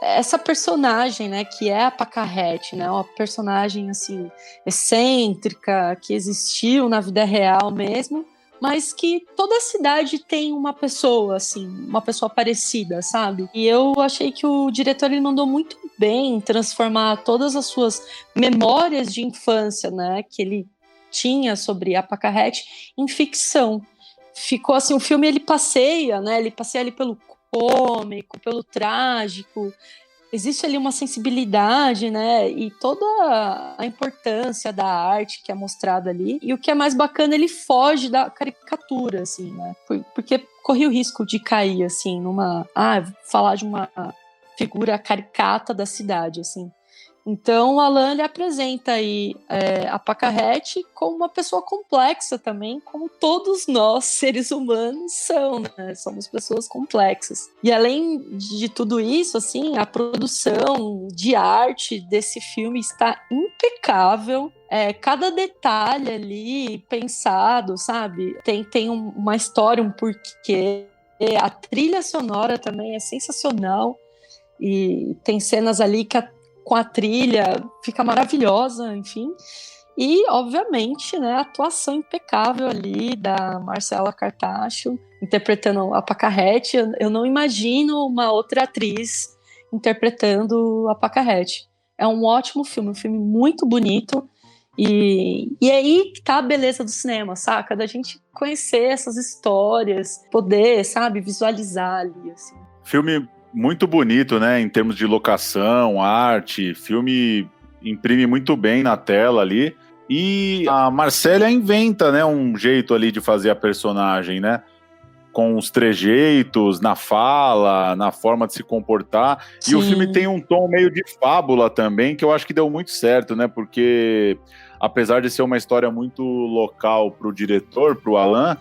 essa personagem, né, que é a Pacarrete, né, uma personagem, assim, excêntrica, que existiu na vida real mesmo, mas que toda a cidade tem uma pessoa, assim, uma pessoa parecida, sabe? E eu achei que o diretor, ele mandou muito bem transformar todas as suas memórias de infância, né, que ele tinha sobre a Pacarrete em ficção. Ficou assim, o filme ele passeia ali pelo cômico, pelo trágico. Existe ali uma sensibilidade, né, e toda a importância da arte que é mostrada ali. E o que é mais bacana, ele foge da caricatura, assim, né, porque corria o risco de cair, assim, falar de uma figura caricata da cidade, assim. Então, o Alain, ele apresenta aí a Pacarrete como uma pessoa complexa também, como todos nós, seres humanos, são, né? Somos pessoas complexas. E além de tudo isso, assim, a produção de arte desse filme está impecável. Cada detalhe ali pensado, sabe? Tem uma história, um porquê. A trilha sonora também é sensacional. E tem cenas ali que com a trilha fica maravilhosa, enfim. E, obviamente, né, a atuação impecável ali da Marcela Cartacho interpretando a Pacarrete. Eu não imagino uma outra atriz interpretando a Pacarrete. É um ótimo filme, um filme muito bonito E aí que tá a beleza do cinema, saca? Da gente conhecer essas histórias, poder, sabe, visualizar ali, assim. Filme muito bonito, né, em termos de locação, arte, filme imprime muito bem na tela ali, e a Marcélia inventa, né, um jeito ali de fazer a personagem, né, com os trejeitos, na fala, na forma de se comportar. Sim. E o filme tem um tom meio de fábula também, que eu acho que deu muito certo, né, porque apesar de ser uma história muito local pro diretor, pro Alain,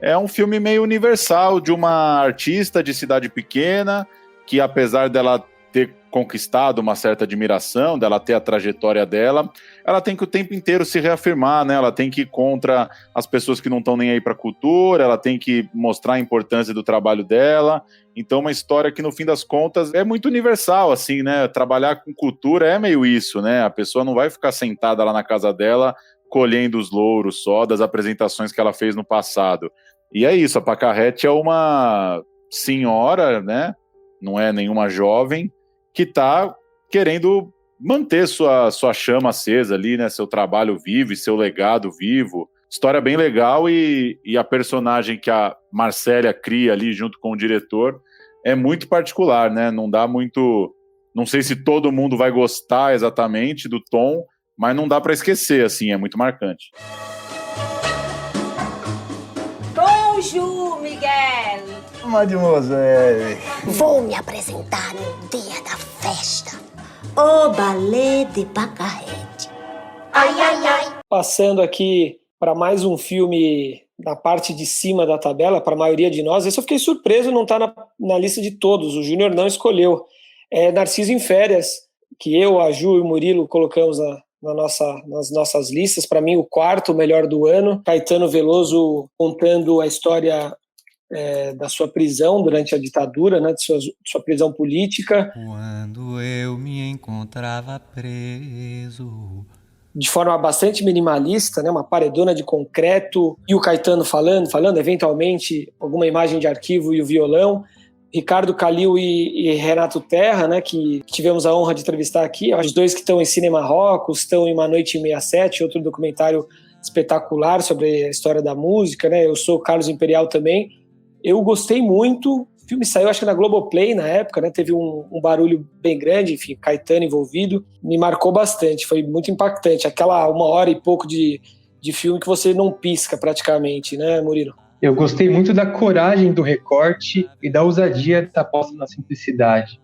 é um filme meio universal de uma artista de cidade pequena, que apesar dela ter conquistado uma certa admiração, dela ter a trajetória dela, ela tem que o tempo inteiro se reafirmar, né? Ela tem que ir contra as pessoas que não estão nem aí para a cultura, ela tem que mostrar a importância do trabalho dela. Então, uma história que, no fim das contas, é muito universal, assim, né? Trabalhar com cultura é meio isso, né? A pessoa não vai ficar sentada lá na casa dela colhendo os louros só das apresentações que ela fez no passado. E é isso, a Pacarrete é uma senhora, né? Não é nenhuma jovem, que está querendo manter sua chama acesa ali, né? Seu trabalho vivo e seu legado vivo. História bem legal e a personagem que a Marcélia cria ali junto com o diretor é muito particular, né? Não dá muito... Não sei se todo mundo vai gostar exatamente do tom, mas não dá para esquecer, assim, é muito marcante. Bonjour, Miguel! Mademoiselle! Vou me apresentar no dia da festa. O Ballet de Pacarrete. Ai, ai, ai! Passando aqui para mais um filme na parte de cima da tabela, para a maioria de nós. Esse eu fiquei surpreso, não está na lista de todos. O Júnior não escolheu. É Narciso em Férias, que eu, a Ju e o Murilo colocamos nas nossas listas. Para mim, o quarto melhor do ano. Caetano Veloso contando a história da sua prisão durante a ditadura, né, de sua prisão política. Quando eu me encontrava preso. De forma bastante minimalista, né, uma paredona de concreto, e o Caetano falando eventualmente alguma imagem de arquivo e o violão. Ricardo Calil e Renato Terra, né, que tivemos a honra de entrevistar aqui, os dois que estão em Cinema Rocos, estão em Uma Noite em 67, outro documentário espetacular sobre a história da música, né? Eu sou o Carlos Imperial também. Eu gostei muito, o filme saiu acho que na Globoplay na época, né? Teve um barulho bem grande, enfim, Caetano envolvido, me marcou bastante, foi muito impactante, aquela 1 hora e pouco de filme que você não pisca praticamente, né, Murilo? Eu gostei muito da coragem do recorte e da ousadia da aposta na simplicidade,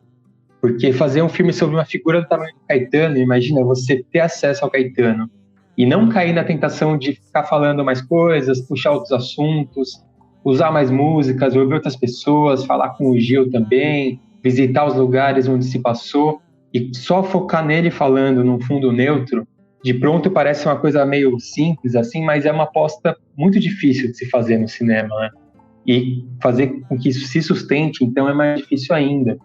porque fazer um filme sobre uma figura do tamanho do Caetano, imagina você ter acesso ao Caetano e não cair na tentação de ficar falando mais coisas, puxar outros assuntos, usar mais músicas, ouvir outras pessoas, falar com o Gil também, visitar os lugares onde se passou e só focar nele falando num fundo neutro, de pronto parece uma coisa meio simples assim, mas é uma aposta muito difícil de se fazer no cinema, né? E fazer com que isso se sustente, então é mais difícil ainda.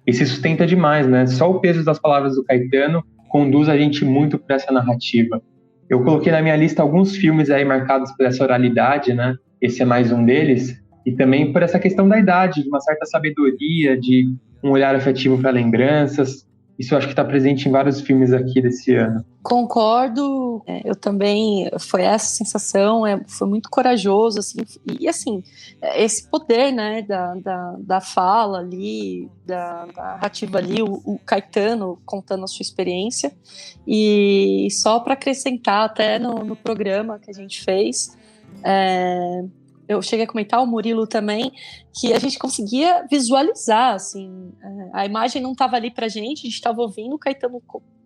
E se sustenta demais, né? Só o peso das palavras do Caetano conduz a gente muito para essa narrativa. Eu coloquei na minha lista alguns filmes aí marcados por essa oralidade, né? Esse é mais um deles, e também por essa questão da idade, de uma certa sabedoria, de um olhar afetivo para lembranças. Isso eu acho que está presente em vários filmes aqui desse ano. Concordo, eu também, foi essa sensação, foi muito corajoso, assim, e assim, esse poder, né, da fala ali, da narrativa ali, o Caetano contando a sua experiência, e só para acrescentar até no programa que a gente fez, eu cheguei a comentar, o Murilo também, que a gente conseguia visualizar, assim, a imagem não estava ali pra gente, a gente estava ouvindo o Caetano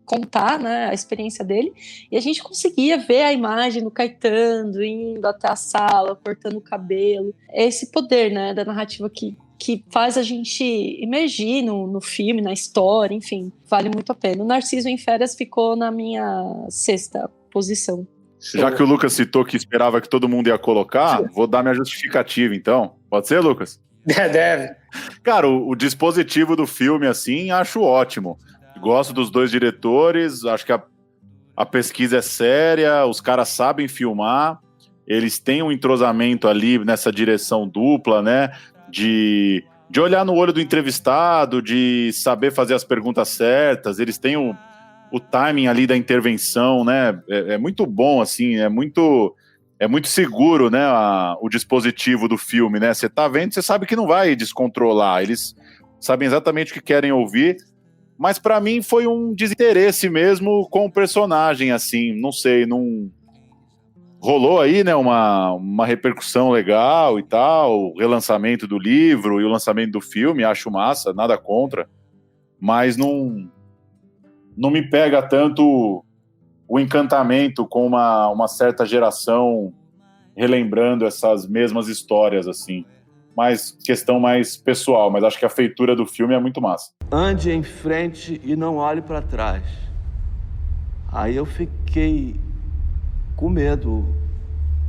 contar, né, a experiência dele, e a gente conseguia ver a imagem do Caetano indo até a sala, cortando o cabelo. É esse poder, né, da narrativa que faz a gente imergir no filme, na história, enfim, vale muito a pena. O Narciso em Férias ficou na minha 6ª posição. Já que o Lucas citou que esperava que todo mundo ia colocar, vou dar minha justificativa, então. Pode ser, Lucas? Deve. Cara, o dispositivo do filme, assim, acho ótimo. Gosto dos dois diretores, acho que a pesquisa é séria, os caras sabem filmar, eles têm um entrosamento ali nessa direção dupla, né? De olhar no olho do entrevistado, de saber fazer as perguntas certas, eles têm o timing ali da intervenção, né? É muito bom, assim, é muito seguro, né? O dispositivo do filme, né? Você tá vendo, você sabe que não vai descontrolar, eles sabem exatamente o que querem ouvir, mas para mim foi um desinteresse mesmo com o personagem, assim, não sei, não... Rolou aí, né, uma repercussão legal e tal, o relançamento do livro e o lançamento do filme, acho massa, nada contra, mas não me pega tanto o encantamento com uma certa geração relembrando essas mesmas histórias, assim. Mas questão mais pessoal, mas acho que a feitura do filme é muito massa. Ande em frente e não olhe para trás. Aí eu fiquei com medo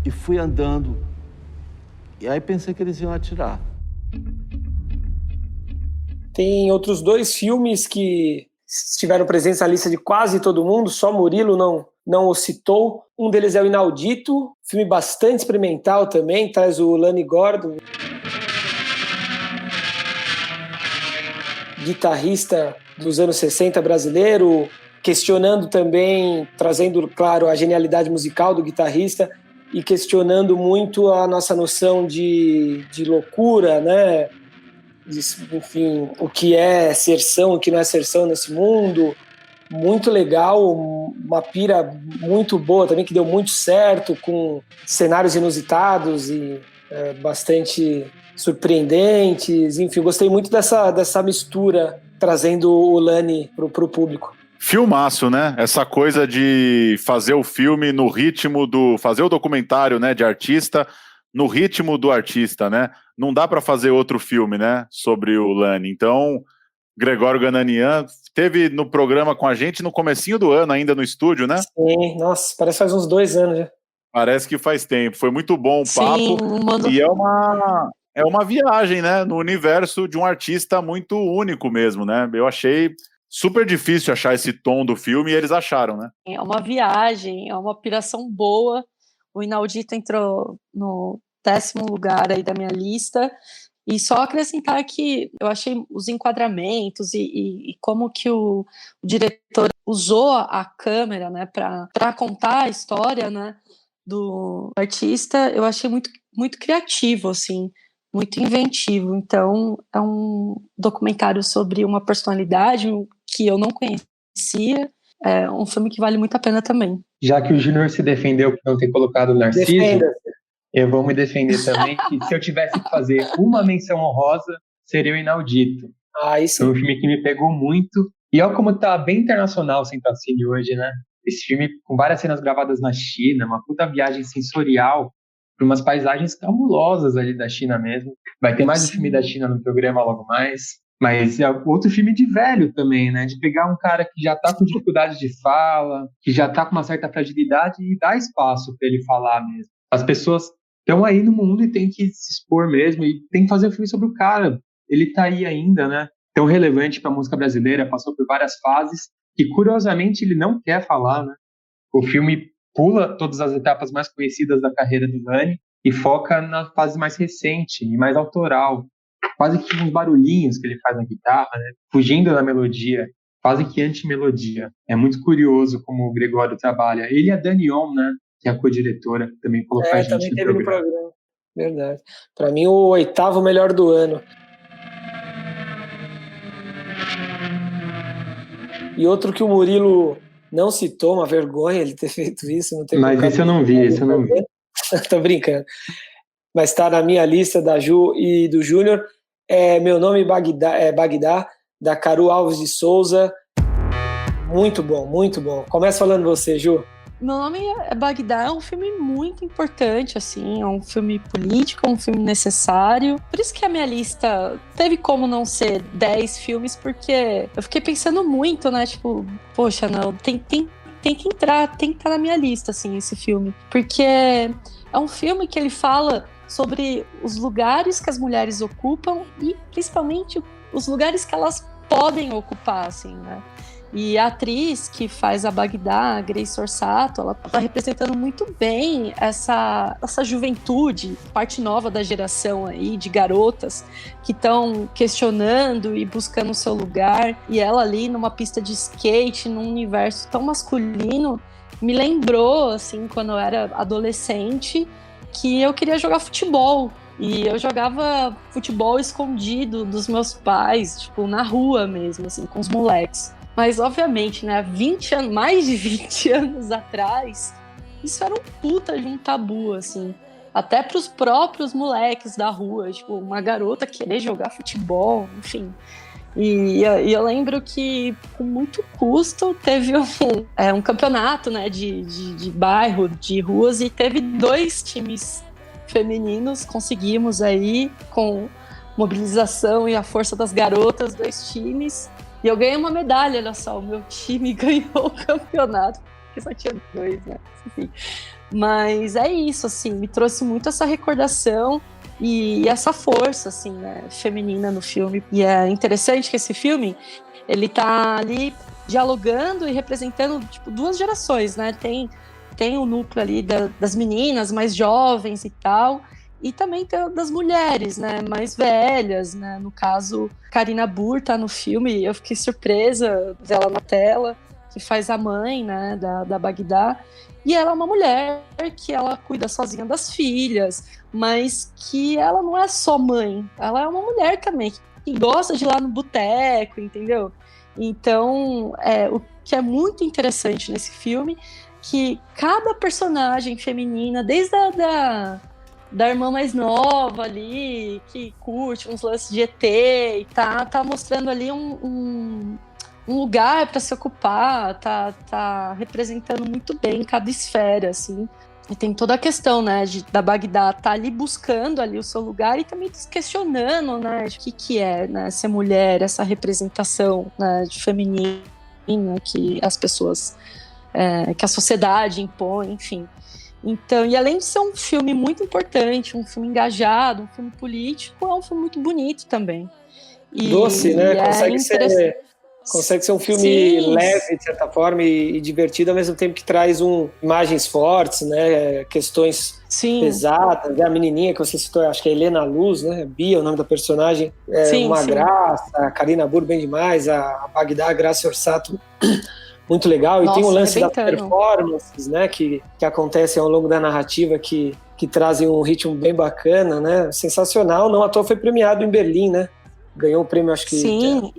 e fui andando. E aí pensei que eles iam atirar. Tem outros 2 filmes que estiveram presentes na lista de quase todo mundo, só Murilo não o citou. Um deles é o Inaudito, filme bastante experimental também, traz o Lani Gordon, guitarrista dos anos 60 brasileiro, questionando também, trazendo, claro, a genialidade musical do guitarrista e questionando muito a nossa noção de loucura, né? Enfim, o que é serção, o que não é serção nesse mundo. Muito legal, uma pira muito boa também, que deu muito certo, com cenários inusitados e bastante surpreendentes. Enfim, gostei muito dessa mistura, trazendo o Lani pro público. Filmaço, né? Essa coisa de fazer o filme no ritmo fazer o documentário, né, de artista no ritmo do artista, né? Não dá para fazer outro filme, né, sobre o Lani. Então, Gregório Gananian teve no programa com a gente no comecinho do ano, ainda no estúdio, né? Sim, nossa, parece que faz uns 2 anos já. Parece que faz tempo. Foi muito bom o papo. E é uma viagem, né, no universo de um artista muito único mesmo, né? Eu achei super difícil achar esse tom do filme e eles acharam, né? É uma viagem, é uma piração boa. O Inaudito entrou no 10º lugar aí da minha lista. E só acrescentar que eu achei os enquadramentos e como que o diretor usou a câmera, né, para contar a história, né, do artista, eu achei muito, muito criativo, assim, muito inventivo. Então, é um documentário sobre uma personalidade que eu não conhecia. É um filme que vale muito a pena também. Já que o Júnior se defendeu por não ter colocado o Narciso, eu vou me defender também, que se eu tivesse que fazer uma menção honrosa, seria o Inaudito. Isso. Foi um filme que me pegou muito. E olha como tá bem internacional o Central Cine hoje, né? Esse filme com várias cenas gravadas na China, uma puta viagem sensorial por umas paisagens cabulosas ali da China mesmo. Vai ter mais um filme da China no programa logo mais. Mas é outro filme de velho também, né? De pegar um cara que já tá com dificuldade de fala, que já tá com uma certa fragilidade e dar espaço para ele falar mesmo. As pessoas estão aí no mundo e tem que se expor mesmo e tem que fazer um filme sobre o cara. Ele tá aí ainda, né? Tão relevante para a música brasileira, passou por várias fases que, curiosamente, ele não quer falar, né? O filme pula todas as etapas mais conhecidas da carreira do Lani e foca na fase mais recente e mais autoral. Quase que uns barulhinhos que ele faz na guitarra, né? Fugindo da melodia, quase que anti-melodia. É muito curioso como o Gregório trabalha. Ele e a Dani On, né? Que é a co-diretora, também colocou a gente também teve no programa. Verdade. Para mim, o 8º melhor do ano. E outro que o Murilo não citou, uma vergonha ele ter feito isso. Não ter Mas esse eu não vi, Tô brincando. Mas tá na minha lista da Ju e do Júnior. Meu Nome é Bagdá, da Caru Alves de Souza. Muito bom, muito bom. Começa falando você, Ju. Meu Nome é Bagdá, é um filme muito importante, assim, é um filme político, é um filme necessário. Por isso que a minha lista teve como não ser 10 filmes, porque eu fiquei pensando muito, né, tipo, poxa, não, tem que entrar, tem que estar na minha lista, assim, esse filme. Porque é um filme que ele fala sobre os lugares que as mulheres ocupam e, principalmente, os lugares que elas podem ocupar, assim, né. E a atriz que faz a Bagdá, a Grace Orsato, ela tá representando muito bem essa juventude, parte nova da geração aí, de garotas que estão questionando e buscando o seu lugar. E ela ali numa pista de skate, num universo tão masculino, me lembrou, assim, quando eu era adolescente, que eu queria jogar futebol. E eu jogava futebol escondido dos meus pais, tipo, na rua mesmo, assim, com os moleques. Mas, obviamente, né, mais de 20 anos atrás, isso era um puta de um tabu, assim. Até pros próprios moleques da rua, tipo, uma garota querer jogar futebol, enfim. E eu lembro que, com muito custo, teve um campeonato, né, de bairro, de ruas, e teve 2 times femininos, conseguimos aí, com mobilização e a força das garotas, 2 times. E eu ganhei uma medalha, olha só, o meu time ganhou o campeonato, porque só tinha 2, né? Enfim. Mas é isso, assim, me trouxe muito essa recordação e essa força, assim, né, feminina no filme. E é interessante que esse filme, ele tá ali dialogando e representando, tipo, 2 gerações, né? Tem o núcleo ali das meninas mais jovens e tal, e também tem das mulheres, né, mais velhas, né, no caso, Karina Burr tá no filme, eu fiquei surpresa dela na tela, que faz a mãe, né, da Bagdá, e ela é uma mulher que ela cuida sozinha das filhas, mas que ela não é só mãe, ela é uma mulher também, que gosta de ir lá no boteco, entendeu? Então, o que é muito interessante nesse filme, que cada personagem feminina, desde da irmã mais nova ali, que curte uns lances de ET e tá mostrando ali um lugar para se ocupar, tá representando muito bem cada esfera, assim. E tem toda a questão, né, da Bagdá tá ali buscando ali o seu lugar e também questionando, né, o que é, né, ser mulher, essa representação, né, de feminina que as pessoas, que a sociedade impõe, enfim. Então, e além de ser um filme muito importante, um filme engajado, um filme político, é um filme muito bonito também. Doce, né? Consegue ser um filme Sim. leve, de certa forma, e divertido, ao mesmo tempo que traz imagens fortes, né? Questões pesadas. Né? A menininha que você citou, acho que é Helena Luz, né? Bia, o nome da personagem. Uma graça, a Karina Burr bem demais, a Bagdá, a Grace Orsato, muito legal. Nossa, e tem o lance das performances, né? Que acontecem ao longo da narrativa, que trazem um ritmo bem bacana, né? Sensacional. Não à toa foi premiado em Berlim, né? Ganhou um prêmio, acho que... Sim.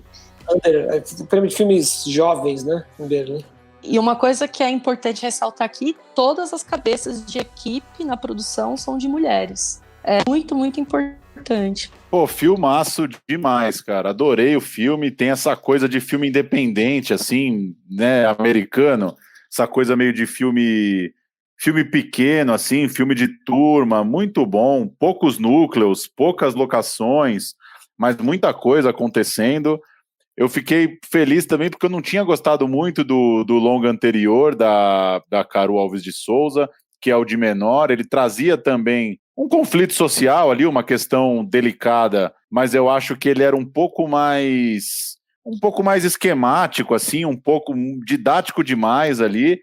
Prêmio de filmes jovens, né, em Berlim. E uma coisa que é importante ressaltar aqui, todas as cabeças de equipe na produção são de mulheres. É muito, muito importante. Pô, filmaço demais, cara. Adorei o filme. Tem essa coisa de filme independente, assim, né, americano. Essa coisa meio de filme pequeno, assim, filme de turma, muito bom. Poucos núcleos, poucas locações, mas muita coisa acontecendo. Eu fiquei feliz também porque eu não tinha gostado muito do longa anterior da Carol Alves de Souza, que é o de menor. Ele trazia também um conflito social ali, uma questão delicada, mas eu acho que ele era um pouco mais esquemático, assim, um pouco didático demais ali.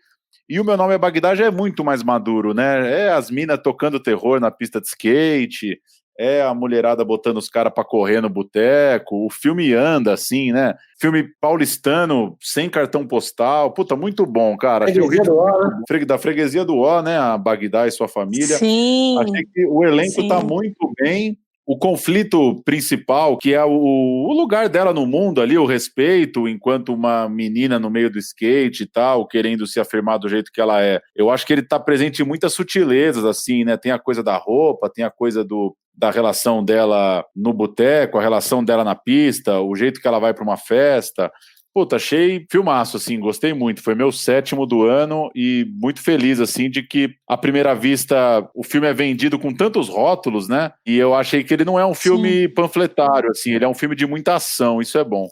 E o Meu Nome é Bagdá já é muito mais maduro, né? É as minas tocando terror na pista de skate, é a mulherada botando os caras pra correr no boteco, o filme anda assim, né? Filme paulistano, sem cartão postal, puta, muito bom, cara. Freguesia do Ó, né? Da Freguesia do Ó, né? A Bagdá e sua família. Sim. Achei que o elenco tá muito bem. O conflito principal, que é o lugar dela no mundo ali, o respeito, enquanto uma menina no meio do skate e tal, querendo se afirmar do jeito que ela é. Eu acho que ele tá presente em muitas sutilezas, assim, né? Tem a coisa da roupa, tem a coisa da relação dela no boteco, a relação dela na pista, o jeito que ela vai para uma festa. Puta, achei filmaço, assim, gostei muito. Foi meu 7º do ano e muito feliz, assim, de que, à primeira vista, o filme é vendido com tantos rótulos, né? E eu achei que ele não é um filme panfletário, assim, ele é um filme de muita ação, isso é bom.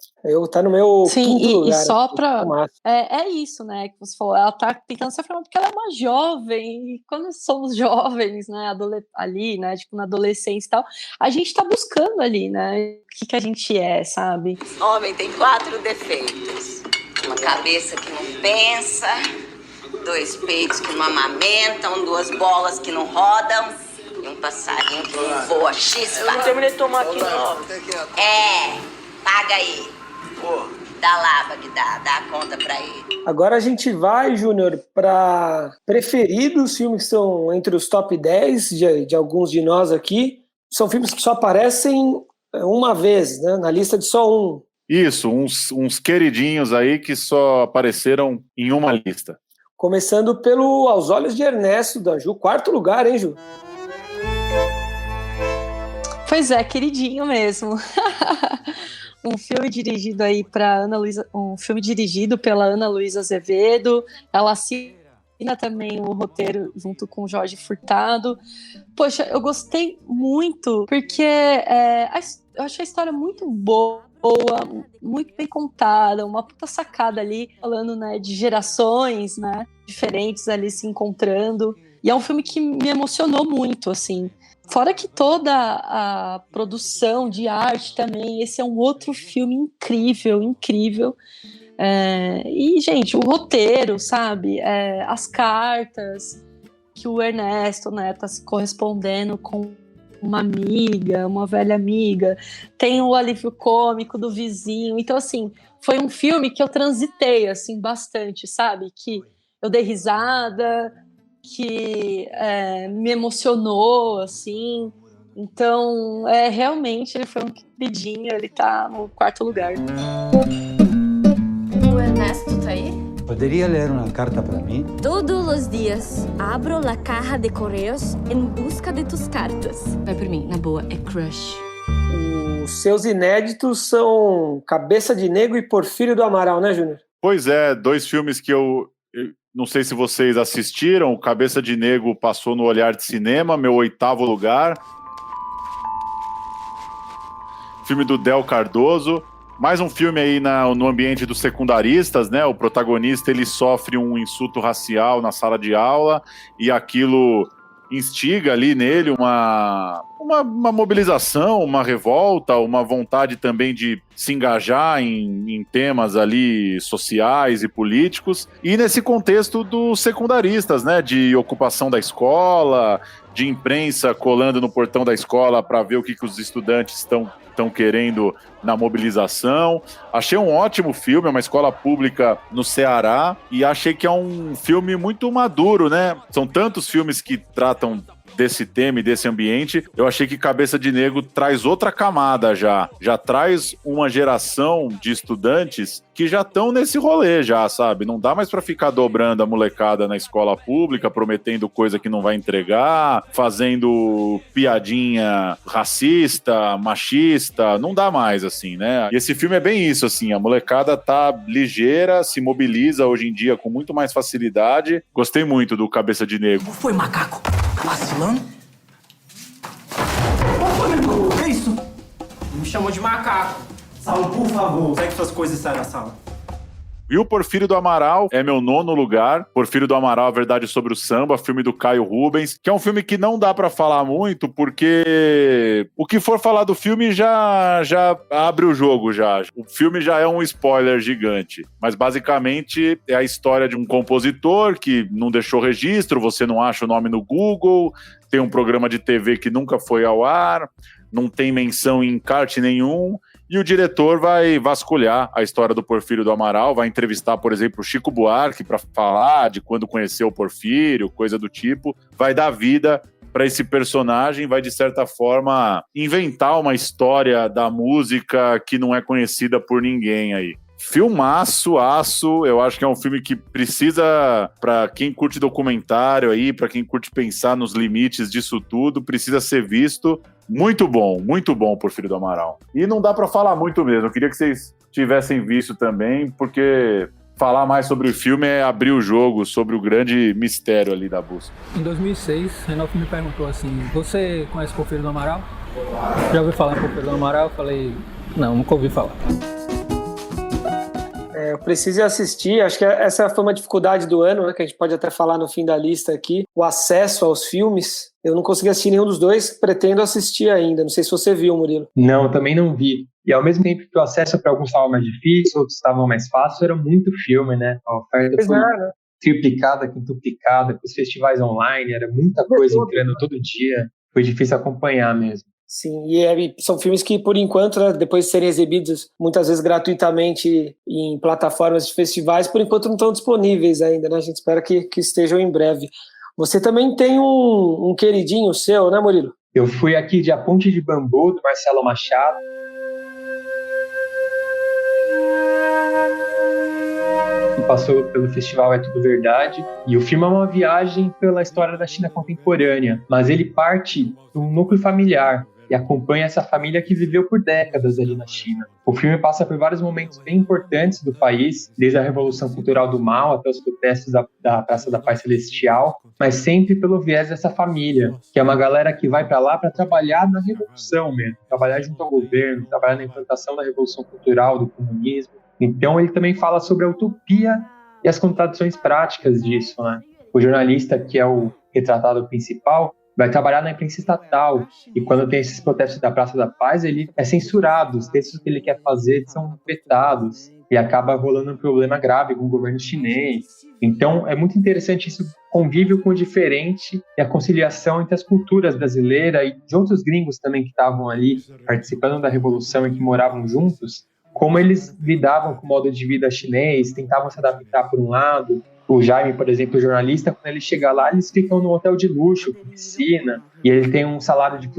Tá no meu quinto lugar. E só pra... É isso, né, que você falou, ela tá tentando se afirmar porque ela é uma jovem, e quando somos jovens, né, ali, né, tipo, na adolescência e tal, a gente tá buscando ali, né, o que a gente é, sabe? Homem tem 4 defeitos. Uma cabeça que não pensa, 2 peitos que não amamentam, 2 bolas que não rodam e um passarinho que não voa. Chispa. Eu não terminei de tomar aqui, não. Paga aí. Dá lá, Bagdá, dá a conta pra ele. Agora a gente vai, Júnior, para preferidos, filmes que estão entre os top 10 de alguns de nós aqui. São filmes que só aparecem uma vez, né? Na lista de só um. Isso, uns queridinhos aí que só apareceram em uma lista. Começando pelo Aos Olhos de Ernesto, da Ju. 4º lugar, hein, Ju? Pois é, queridinho mesmo. Um filme dirigido aí para Ana Luísa, um filme dirigido pela Ana Luísa Azevedo. Ela assina também o roteiro junto com o Jorge Furtado. Poxa, eu gostei muito, porque eu achei a história muito boa, muito bem contada, uma puta sacada ali, falando, né, de gerações, né, diferentes ali se encontrando. E é um filme que me emocionou muito, assim. Fora que toda a produção de arte também, esse é um outro filme incrível, incrível. E, gente, o roteiro, sabe? As cartas que o Ernesto, né, tá se correspondendo com uma amiga, uma velha amiga. Tem o alívio cômico do vizinho. Então, assim, foi um filme que eu transitei, assim, bastante, sabe? Que eu dei risada, que me emocionou, assim. Então, realmente, ele foi um queridinho, ele tá no 4º lugar. O Ernesto tá aí? ¿Podría leer una carta para mí? Todos los días abro la caja de correos en busca de tus cartas. Vai por mim, na boa, é crush. Os seus inéditos são Cabeça de Negro e Porfírio do Amaral, né, Júnior? Pois é, 2 filmes que eu não sei se vocês assistiram. O Cabeça de Negro passou no Olhar de Cinema, meu 8º lugar. Filme do Del Cardoso. Mais um filme aí no ambiente dos secundaristas, né? O protagonista, ele sofre um insulto racial na sala de aula e aquilo instiga ali nele uma mobilização, uma revolta, uma vontade também de se engajar em temas ali sociais e políticos. E nesse contexto dos secundaristas, né? De ocupação da escola, de imprensa colando no portão da escola para ver o que os estudantes estão querendo na mobilização. Achei um ótimo filme, é uma escola pública no Ceará, e achei que é um filme muito maduro, né? São tantos filmes que tratam desse tema e desse ambiente. Eu achei que Cabeça de Negro traz outra camada já traz uma geração de estudantes que já estão nesse rolê já, sabe? Não dá mais pra ficar dobrando a molecada na escola pública, prometendo coisa que não vai entregar, fazendo piadinha racista, machista, não dá mais, assim, né? E esse filme é bem isso, assim, a molecada tá ligeira, se mobiliza hoje em dia com muito mais facilidade. Gostei muito do Cabeça de Negro. Foi, macaco? Tá vacilando? Qual foi, meu irmão? O que é isso? Me chamou de macaco. Saulo, por favor, segue suas coisas e sai da sala. E o Porfírio do Amaral é meu 9º lugar. Porfírio do Amaral, A Verdade sobre o Samba, filme do Caio Rubens, que é um filme que não dá pra falar muito, porque o que for falar do filme já abre o jogo já. O filme já é um spoiler gigante. Mas basicamente é a história de um compositor que não deixou registro, você não acha o nome no Google, tem um programa de TV que nunca foi ao ar, não tem menção em encarte nenhum. E o diretor vai vasculhar a história do Porfírio do Amaral, vai entrevistar, por exemplo, o Chico Buarque para falar de quando conheceu o Porfírio, coisa do tipo. Vai dar vida para esse personagem, vai, de certa forma, inventar uma história da música que não é conhecida por ninguém aí. Filmaço, eu acho que é um filme que precisa, para quem curte documentário aí, para quem curte pensar nos limites disso tudo, precisa ser visto. Muito bom, Porfírio do Amaral. E não dá para falar muito mesmo, eu queria que vocês tivessem visto também, porque falar mais sobre o filme é abrir o jogo sobre o grande mistério ali da busca. Em 2006, Renaldo me perguntou assim, você conhece o Porfírio do Amaral? Já ouviu falar em Porfírio do Amaral? Eu falei, não, nunca ouvi falar. Eu preciso assistir, acho que essa foi uma dificuldade do ano, né, que a gente pode até falar no fim da lista aqui, o acesso aos filmes. Eu não consegui assistir nenhum dos dois, pretendo assistir ainda, não sei se você viu, Murilo. Não, também não vi. E ao mesmo tempo que o acesso para alguns estava mais difícil, outros estavam mais fácil, era muito filme, né? A oferta foi triplicada, quintuplicada, com os festivais online, era muita coisa entrando todo dia, foi difícil acompanhar mesmo. Sim, e são filmes que, por enquanto, né, depois de serem exibidos muitas vezes gratuitamente em plataformas de festivais, por enquanto não estão disponíveis ainda, né? A gente espera que estejam em breve. Você também tem um queridinho seu, né, Murilo? Eu fui aqui de A Ponte de Bambu, do Marcelo Machado. Passou pelo festival É Tudo Verdade, e o filme é uma viagem pela história da China contemporânea, mas ele parte de um núcleo familiar e acompanha essa família que viveu por décadas ali na China. O filme passa por vários momentos bem importantes do país, desde a Revolução Cultural do Mao até os protestos da Praça da Paz Celestial, mas sempre pelo viés dessa família, que é uma galera que vai para lá para trabalhar na revolução mesmo, trabalhar junto ao governo, trabalhar na implantação da Revolução Cultural, do comunismo. Então ele também fala sobre a utopia e as contradições práticas disso, né? O jornalista, que é o retratado principal, vai trabalhar na imprensa estatal, e quando tem esses protestos da Praça da Paz, ele é censurado, os textos que ele quer fazer são vetados, e acaba rolando um problema grave com o governo chinês. Então é muito interessante esse convívio com o diferente e a conciliação entre as culturas brasileiras e de outros gringos também que estavam ali participando da Revolução e que moravam juntos, como eles lidavam com o modo de vida chinês, tentavam se adaptar por um lado. O Jaime, por exemplo, o jornalista, quando ele chega lá, eles ficam num hotel de luxo, com piscina, e ele tem um salário de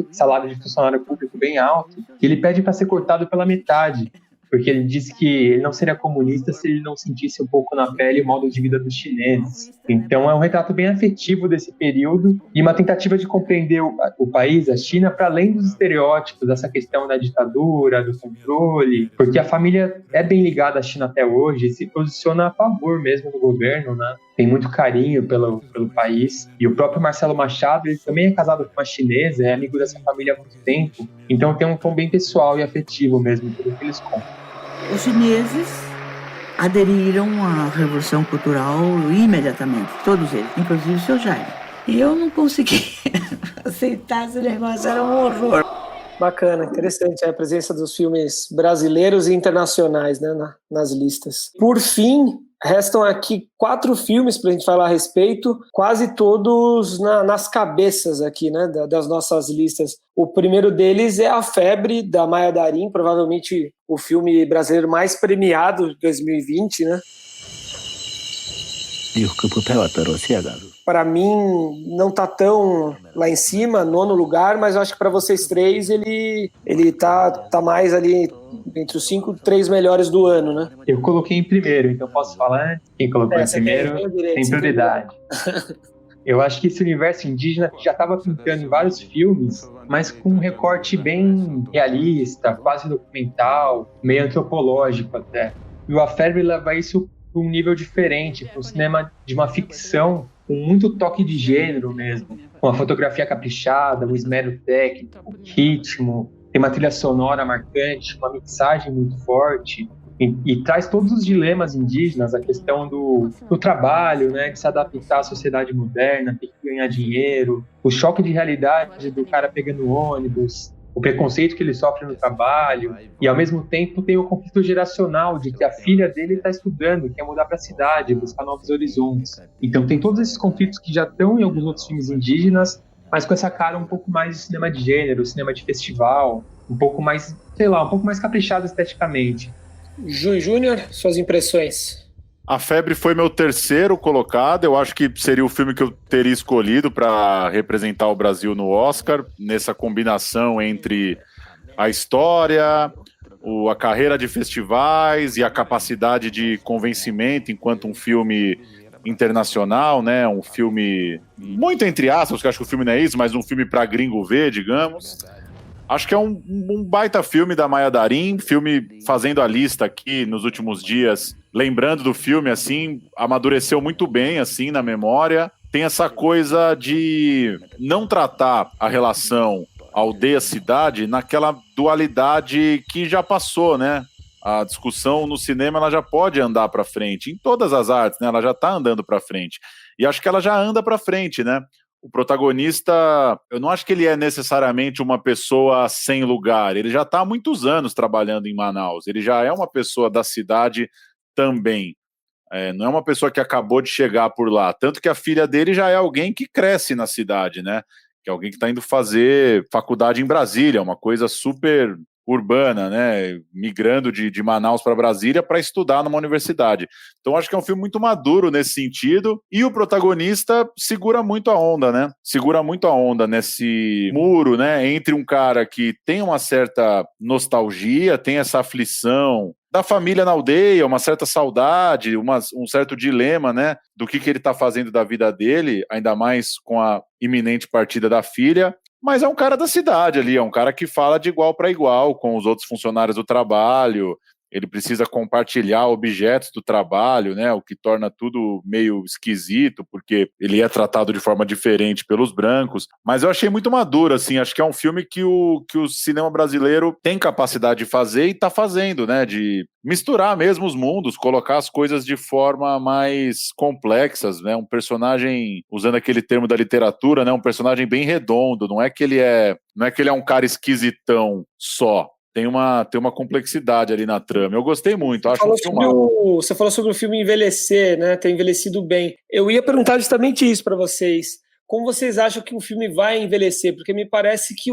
funcionário público bem alto, que ele pede para ser cortado pela metade, porque ele disse que ele não seria comunista se ele não sentisse um pouco na pele o modo de vida dos chineses. Então é um retrato bem afetivo desse período e uma tentativa de compreender o país, a China, para além dos estereótipos, dessa questão da ditadura, do controle, porque a família é bem ligada à China até hoje e se posiciona a favor mesmo do governo, né? Tem muito carinho pelo país. E o próprio Marcelo Machado, ele também é casado com uma chinesa, é amigo dessa família há muito tempo. Então tem um tom bem pessoal e afetivo mesmo, tudo que eles contam. Os chineses aderiram à Revolução Cultural imediatamente, todos eles, inclusive o seu Jaime. E eu não consegui aceitar esse negócio, era um horror. Bacana, interessante a presença dos filmes brasileiros e internacionais, né, nas listas. Por fim, restam aqui 4 filmes para a gente falar a respeito, quase todos nas cabeças aqui, né, das nossas listas. O primeiro deles é A Febre, da Maya Darin, provavelmente o filme brasileiro mais premiado de 2020, né? Para mim, não tá tão lá em cima, 9º lugar, mas eu acho que para vocês 3 ele tá mais ali entre os 3 melhores do ano, né? Eu coloquei em primeiro, então posso falar? Quem colocou em primeiro tem prioridade. Eu acho que esse universo indígena já estava pintando em vários filmes, mas com um recorte bem realista, quase documental, meio antropológico até. E o A Febre leva isso para um nível diferente, para um cinema de uma ficção com muito toque de gênero mesmo, com a fotografia caprichada, um esmero técnico, ritmo, tem uma trilha sonora marcante, uma mixagem muito forte, e traz todos os dilemas indígenas, a questão do trabalho, né, de se adaptar à sociedade moderna, ter que ganhar dinheiro, o choque de realidade do cara pegando ônibus, o preconceito que ele sofre no trabalho, e ao mesmo tempo tem o conflito geracional de que a filha dele está estudando, quer mudar para a cidade, buscar novos horizontes. Então tem todos esses conflitos que já estão em alguns outros filmes indígenas, mas com essa cara um pouco mais de cinema de gênero, cinema de festival, um pouco mais, sei lá, um pouco mais caprichado esteticamente. Júnior, suas impressões? A Febre foi meu terceiro colocado, eu acho que seria o filme que eu teria escolhido para representar o Brasil no Oscar, nessa combinação entre a história, a carreira de festivais e a capacidade de convencimento enquanto um filme internacional, né? Um filme muito entre aspas, porque eu acho que o filme não é isso, mas um filme para gringo ver, digamos. Acho que é um baita filme da Maya Darin, filme fazendo a lista aqui nos últimos dias, lembrando do filme, assim, amadureceu muito bem, assim, na memória. Tem essa coisa de não tratar a relação aldeia-cidade naquela dualidade que já passou, né? A discussão no cinema, ela já pode andar para frente, em todas as artes, né? Ela já está andando para frente. E acho que ela já anda para frente, né? o protagonista, eu não acho que ele é necessariamente uma pessoa sem lugar. Ele já está há muitos anos trabalhando em Manaus. Ele já é uma pessoa da cidade também. Não é uma pessoa que acabou de chegar por lá. Tanto que a filha dele já é alguém que cresce na cidade, né? Que é alguém que está indo fazer faculdade em Brasília, uma coisa super urbana, né? Migrando de Manaus para Brasília para estudar numa universidade. Então acho que é um filme muito maduro nesse sentido, e o protagonista segura muito a onda, né? Segura muito a onda nesse muro, né? Entre um cara que tem uma certa nostalgia, tem essa aflição da família na aldeia, uma certa saudade, um certo dilema, né? Do que ele está fazendo da vida dele, ainda mais com a iminente partida da filha. Mas é um cara da cidade ali, é um cara que fala de igual para igual com os outros funcionários do trabalho. Ele precisa compartilhar objetos do trabalho, né? O que torna tudo meio esquisito, porque ele é tratado de forma diferente pelos brancos. Mas eu achei muito maduro, assim. Acho que é um filme que o cinema brasileiro tem capacidade de fazer e está fazendo, né? De misturar mesmo os mundos, colocar as coisas de forma mais complexas, né? Um personagem, usando aquele termo da literatura, né? Um personagem bem redondo. Não é que ele é um cara esquisitão só. Tem uma complexidade ali na trama. Eu gostei muito. Você falou sobre o filme envelhecer, né? Ter envelhecido bem. Eu ia perguntar justamente isso para vocês. Como vocês acham que o filme vai envelhecer? Porque me parece que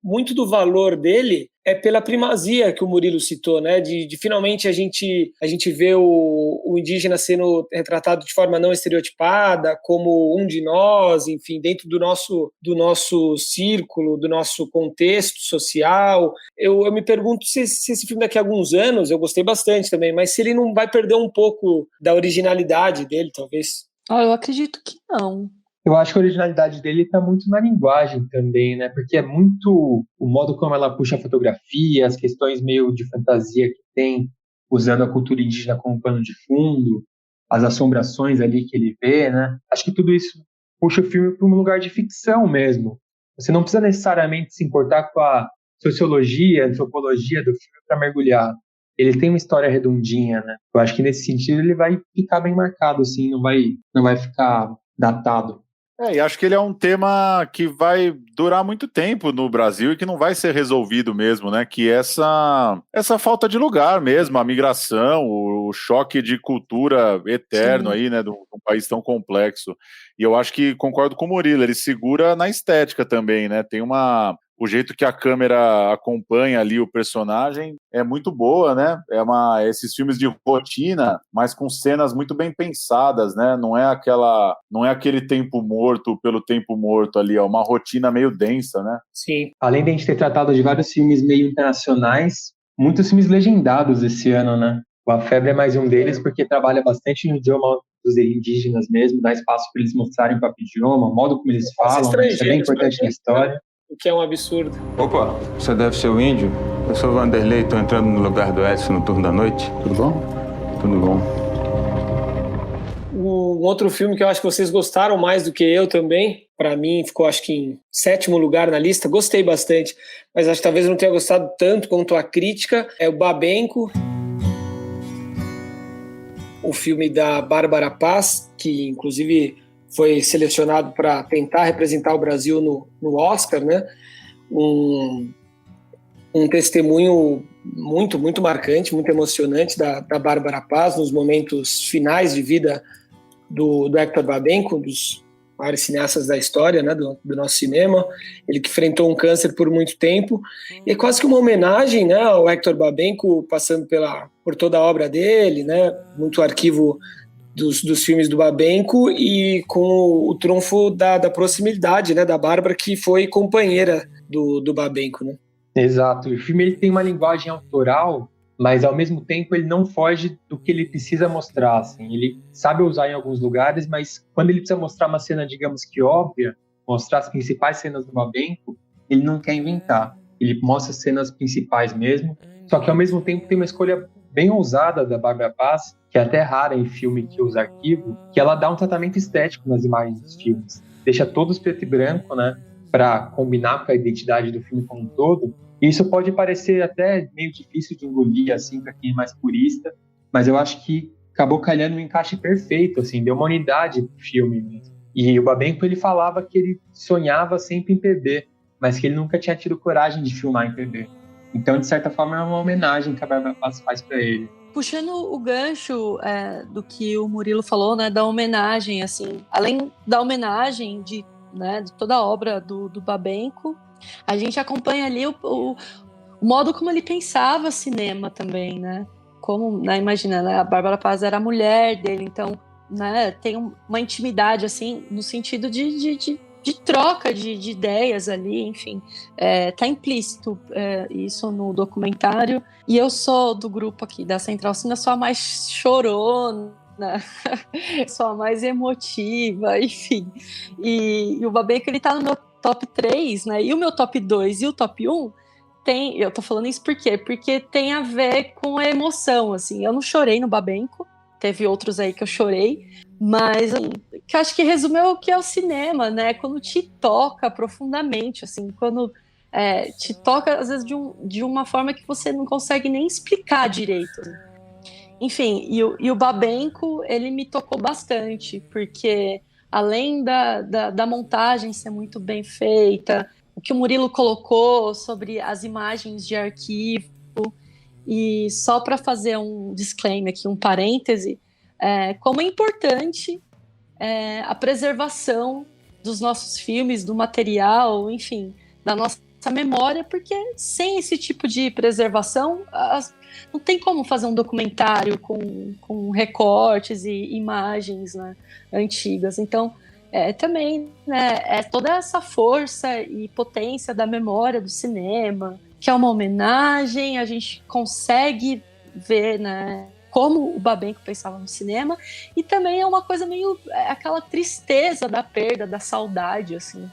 muito do valor dele é pela primazia que o Murilo citou, né? De finalmente a gente vê o indígena sendo retratado de forma não estereotipada, como um de nós, enfim, dentro do nosso círculo, do nosso contexto social. Eu me pergunto se esse filme daqui a alguns anos, eu gostei bastante também, mas se ele não vai perder um pouco da originalidade dele, talvez. Eu acredito que não. Eu acho que a originalidade dele está muito na linguagem também, né? Porque é muito o modo como ela puxa a fotografia, as questões meio de fantasia que tem, usando a cultura indígena como pano de fundo, as assombrações ali que ele vê, né? Acho que tudo isso puxa o filme para um lugar de ficção mesmo. Você não precisa necessariamente se importar com a sociologia, a antropologia do filme para mergulhar. Ele tem uma história redondinha, né? Eu acho que nesse sentido ele vai ficar bem marcado, assim, não vai ficar datado. E acho que ele é um tema que vai durar muito tempo no Brasil e que não vai ser resolvido mesmo, né? Que essa falta de lugar mesmo, a migração, o choque de cultura eterno. Sim. Aí, né? De um país tão complexo. E eu acho que concordo com o Murilo, ele segura na estética também, né? Tem o jeito que a câmera acompanha ali o personagem é muito boa, né? Esses filmes de rotina, mas com cenas muito bem pensadas, né? Não é aquele tempo morto pelo tempo morto ali, é uma rotina meio densa, né? Sim. Além de a gente ter tratado de vários filmes meio internacionais, muitos filmes legendados esse ano, né? A Febre é mais um deles, porque trabalha bastante no idioma dos indígenas mesmo, dá espaço para eles mostrarem o próprio idioma, o modo como eles falam, isso é bem importante na história. O que é um absurdo. Opa, você deve ser o índio? Eu sou o Vanderlei, estou entrando no lugar do Edson no turno da noite. Tudo bom? Tudo bom. Um outro filme que eu acho que vocês gostaram mais do que eu também, para mim ficou acho que em 7º lugar na lista, gostei bastante, mas acho que talvez eu não tenha gostado tanto quanto a crítica, é o Babenco, o filme da Bárbara Paz, que inclusive foi selecionado para tentar representar o Brasil no Oscar, né? Um testemunho muito, muito marcante, muito emocionante da Bárbara Paz nos momentos finais de vida do Hector Babenco, um dos maiores cineastas da história, né, do nosso cinema. Ele que enfrentou um câncer por muito tempo. E é quase que uma homenagem, né, ao Hector Babenco, passando por toda a obra dele, né? Muito arquivo dos filmes do Babenco e com o trunfo da proximidade, né, da Bárbara, que foi companheira do Babenco, né? Exato. O filme ele tem uma linguagem autoral, mas ao mesmo tempo ele não foge do que ele precisa mostrar. Assim. Ele sabe usar em alguns lugares, mas quando ele precisa mostrar uma cena, digamos que óbvia, mostrar as principais cenas do Babenco, ele não quer inventar. Ele mostra as cenas principais mesmo, só que ao mesmo tempo tem uma escolha bem ousada da Bárbara Paz, que é até rara em filme que usa arquivo, que ela dá um tratamento estético nas imagens dos filmes. Deixa todos preto e branco, né, para combinar com a identidade do filme como um todo. E isso pode parecer até meio difícil de engolir, assim, para quem é mais purista, mas eu acho que acabou calhando um encaixe perfeito, assim, deu uma unidade pro filme mesmo. E o Babenco, ele falava que ele sonhava sempre em PB, mas que ele nunca tinha tido coragem de filmar em PB. Então, de certa forma, é uma homenagem que a Bárbara Paz faz para ele. Puxando o gancho do que o Murilo falou, né, da homenagem, assim, além da homenagem de toda a obra do Babenco, a gente acompanha ali o modo como ele pensava cinema também, né? Como, imagina, né, a Bárbara Paz era a mulher dele, então, né, tem uma intimidade, assim, no sentido de troca de ideias ali, enfim, tá implícito isso no documentário. E eu sou do grupo aqui da Central Cine, sou a mais chorona, sou a mais emotiva, enfim. E o Babenco, ele tá no meu top 3, né? E o meu top 2 e o top 1 eu tô falando isso por quê? Porque tem a ver com a emoção, assim. Eu não chorei no Babenco, teve outros aí que eu chorei, mas que eu acho que resume o que é o cinema, né? Quando te toca profundamente, assim, quando te toca, às vezes, de uma forma que você não consegue nem explicar direito. Enfim, e o Babenco, ele me tocou bastante, porque além da montagem ser muito bem feita, o que o Murilo colocou sobre as imagens de arquivo, e só para fazer um disclaimer aqui, um parêntese, como é importante a preservação dos nossos filmes, do material, enfim, da nossa memória, porque sem esse tipo de preservação, não tem como fazer um documentário com recortes e imagens, né, antigas. Então, também, né, toda essa força e potência da memória do cinema, que é uma homenagem, a gente consegue ver, né, como o Babenco pensava no cinema, e também é uma coisa meio aquela tristeza da perda, da saudade, assim.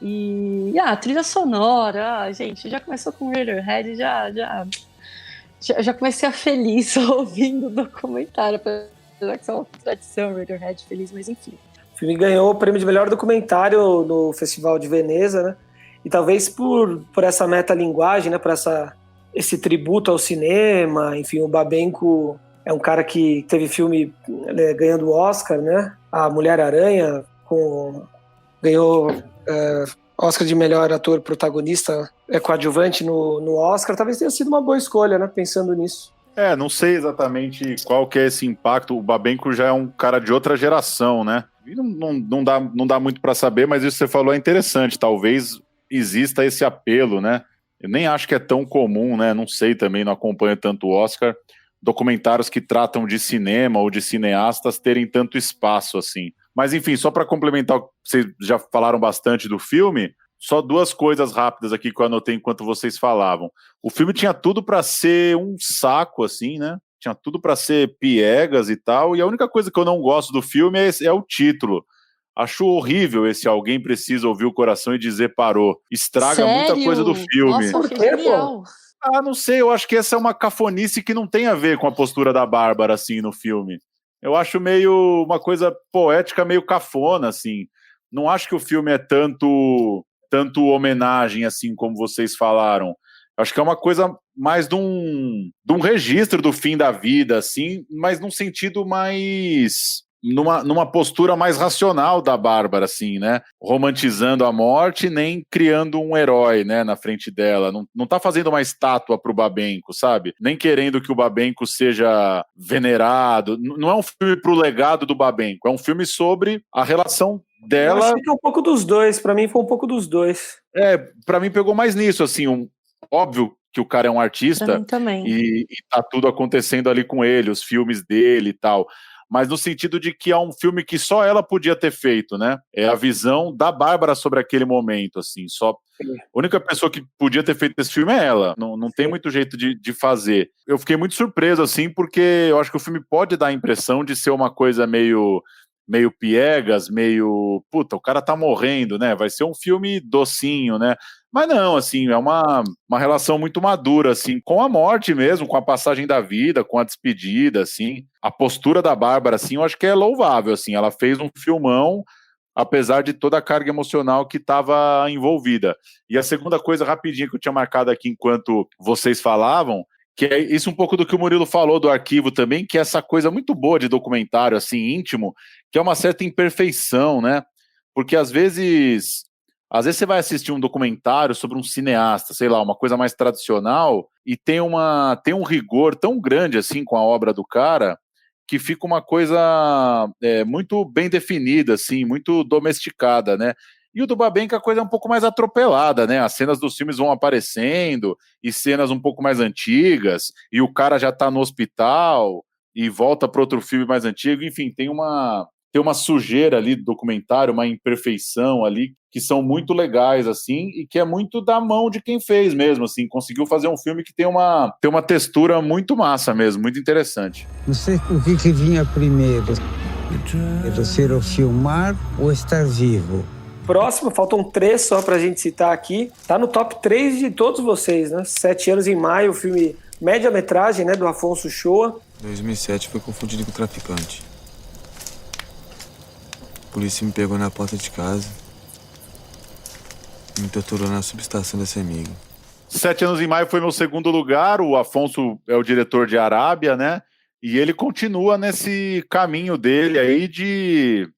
E a trilha sonora, gente, já começou com Radiohead, já comecei a feliz ouvindo o documentário, apesar que é uma tradição, Radiohead feliz, mas enfim. O filme ganhou o prêmio de melhor documentário no Festival de Veneza, né? E talvez por essa metalinguagem, né? Por esse tributo ao cinema, enfim, o Babenco é um cara que teve filme ganhando o Oscar, né? A Mulher-Aranha ganhou Oscar de melhor ator protagonista coadjuvante no Oscar. Talvez tenha sido uma boa escolha, né? Pensando nisso. Não sei exatamente qual que é esse impacto. O Babenco já é um cara de outra geração, né? E não dá muito para saber, mas isso que você falou é interessante. Talvez exista esse apelo, né? Eu nem acho que é tão comum, né? Não sei também, não acompanho tanto o Oscar. Documentários que tratam de cinema ou de cineastas terem tanto espaço assim. Mas enfim, só para complementar, vocês já falaram bastante do filme, só duas coisas rápidas aqui que eu anotei enquanto vocês falavam. O filme tinha tudo para ser um saco, assim, né? Tinha tudo para ser piegas e tal, e a única coisa que eu não gosto do filme é o título. Acho horrível esse Alguém Precisa Ouvir o Coração e Dizer Parou. Estraga Sério? Muita coisa do filme. Nossa, que genial. Não sei, eu acho que essa é uma cafonice que não tem a ver com a postura da Bárbara, assim, no filme. Eu acho meio uma coisa poética, meio cafona, assim. Não acho que o filme é tanto homenagem, assim, como vocês falaram. Acho que é uma coisa mais de um registro do fim da vida, assim, mas num sentido mais... Numa postura mais racional da Bárbara, assim, né? Romantizando a morte, nem criando um herói, né, na frente dela. Não tá fazendo uma estátua pro Babenco, sabe? Nem querendo que o Babenco seja venerado. Não é um filme pro legado do Babenco, é um filme sobre a relação dela. Eu acho que é um pouco dos dois, pra mim foi um pouco dos dois. Pra mim pegou mais nisso, assim, óbvio que o cara é um artista. Pra mim também. E tá tudo acontecendo ali com ele, os filmes dele e tal. Mas no sentido de que é um filme que só ela podia ter feito, né? É a visão da Bárbara sobre aquele momento, assim. A única pessoa que podia ter feito esse filme é ela. Não tem muito jeito de fazer. Eu fiquei muito surpreso, assim, porque eu acho que o filme pode dar a impressão de ser uma coisa meio piegas, meio... Puta, o cara tá morrendo, né? Vai ser um filme docinho, né? Mas não, assim, é uma relação muito madura, assim, com a morte mesmo, com a passagem da vida, com a despedida, assim. A postura da Bárbara, assim, eu acho que é louvável, assim. Ela fez um filmão, apesar de toda a carga emocional que estava envolvida. E a segunda coisa, rapidinho, que eu tinha marcado aqui enquanto vocês falavam, que é isso um pouco do que o Murilo falou do arquivo também, que é essa coisa muito boa de documentário, assim, íntimo, que é uma certa imperfeição, né? Porque às vezes você vai assistir um documentário sobre um cineasta, sei lá, uma coisa mais tradicional, e tem um rigor tão grande assim com a obra do cara, que fica uma coisa muito bem definida, assim, muito domesticada, né? E o do Babenca a coisa é um pouco mais atropelada, né? As cenas dos filmes vão aparecendo, e cenas um pouco mais antigas, e o cara já tá no hospital, e volta para outro filme mais antigo, enfim, tem uma sujeira ali do documentário, uma imperfeição ali, que são muito legais, assim, e que é muito da mão de quem fez mesmo, assim, conseguiu fazer um filme que tem uma textura muito massa mesmo, muito interessante. Não sei o que vinha primeiro, ser o filmar ou estar vivo. Próximo, faltam 3 só pra gente citar aqui, tá no top 3 de todos vocês, né? 7 anos em maio, o filme média-metragem, né, do Afonso Shoa. 2007 foi confundido com traficante. A polícia me pegou na porta de casa e me torturou na subestação da CEMIG. 7 anos em maio foi meu segundo lugar, o Afonso é o diretor de Arábia, né? E ele continua nesse caminho dele aí de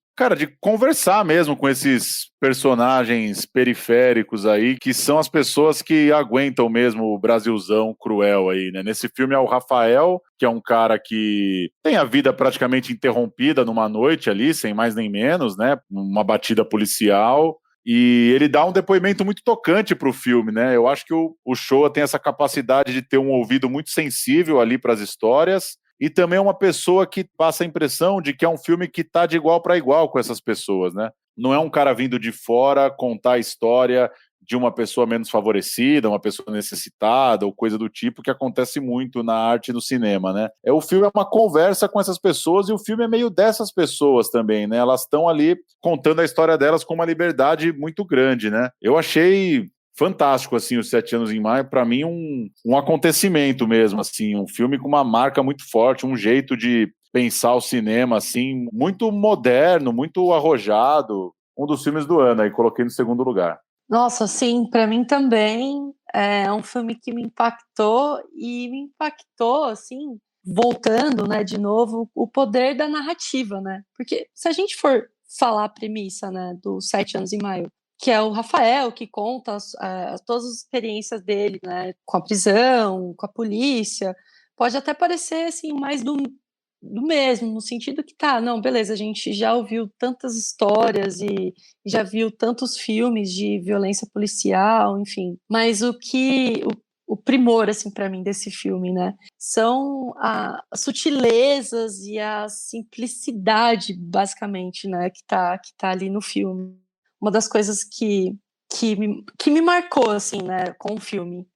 conversar mesmo com esses personagens periféricos aí, que são as pessoas que aguentam mesmo o Brasilzão cruel aí, né? Nesse filme é o Rafael, que é um cara que tem a vida praticamente interrompida numa noite ali, sem mais nem menos, né? Uma batida policial. E ele dá um depoimento muito tocante para o filme, né? Eu acho que o Shoa tem essa capacidade de ter um ouvido muito sensível ali para as histórias, e também é uma pessoa que passa a impressão de que é um filme que está de igual para igual com essas pessoas, né? Não é um cara vindo de fora contar a história de uma pessoa menos favorecida, uma pessoa necessitada ou coisa do tipo, que acontece muito na arte e no cinema, né? O filme é uma conversa com essas pessoas, e o filme é meio dessas pessoas também, né? Elas estão ali contando a história delas com uma liberdade muito grande, né? Eu achei fantástico, assim, os 7 anos em maio, para mim um acontecimento mesmo, assim, um filme com uma marca muito forte, um jeito de pensar o cinema, assim, muito moderno, muito arrojado, um dos filmes do ano, aí coloquei no segundo lugar. Nossa, sim, para mim também é um filme que me impactou, assim, voltando, né, de novo, o poder da narrativa, né, porque se a gente for falar a premissa, né, dos 7 anos em maio, que é o Rafael, que conta todas as experiências dele, né, com a prisão, com a polícia, pode até parecer, assim, mais do mesmo, no sentido que não, beleza, a gente já ouviu tantas histórias e já viu tantos filmes de violência policial, enfim, mas o primor, assim, para mim, desse filme, né, são as sutilezas e a simplicidade, basicamente, né, que tá ali no filme. Uma das coisas que me marcou, assim, né, com o filme.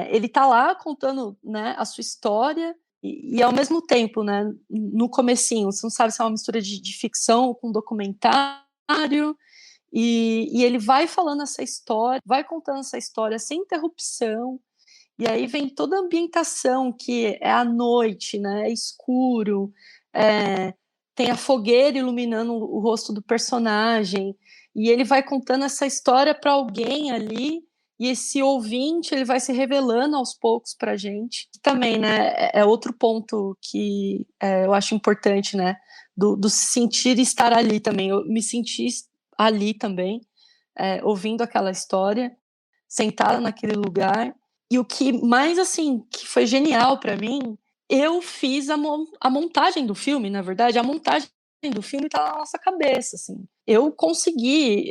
Ele tá lá contando, né, a sua história e ao mesmo tempo, né, no comecinho, você não sabe se é uma mistura de ficção com documentário, e ele vai falando essa história, vai contando essa história sem interrupção, e aí vem toda a ambientação, que é à noite, né, é escuro, tem a fogueira iluminando o rosto do personagem, e ele vai contando essa história para alguém ali, e esse ouvinte ele vai se revelando aos poucos para a gente. Também, né, é outro ponto que eu acho importante, né, do sentir e estar ali também. Eu me senti ali também, ouvindo aquela história, sentada naquele lugar. E o que mais, assim, que foi genial para mim, eu fiz a montagem do filme, na verdade, a montagem do filme está na nossa cabeça, assim. Eu consegui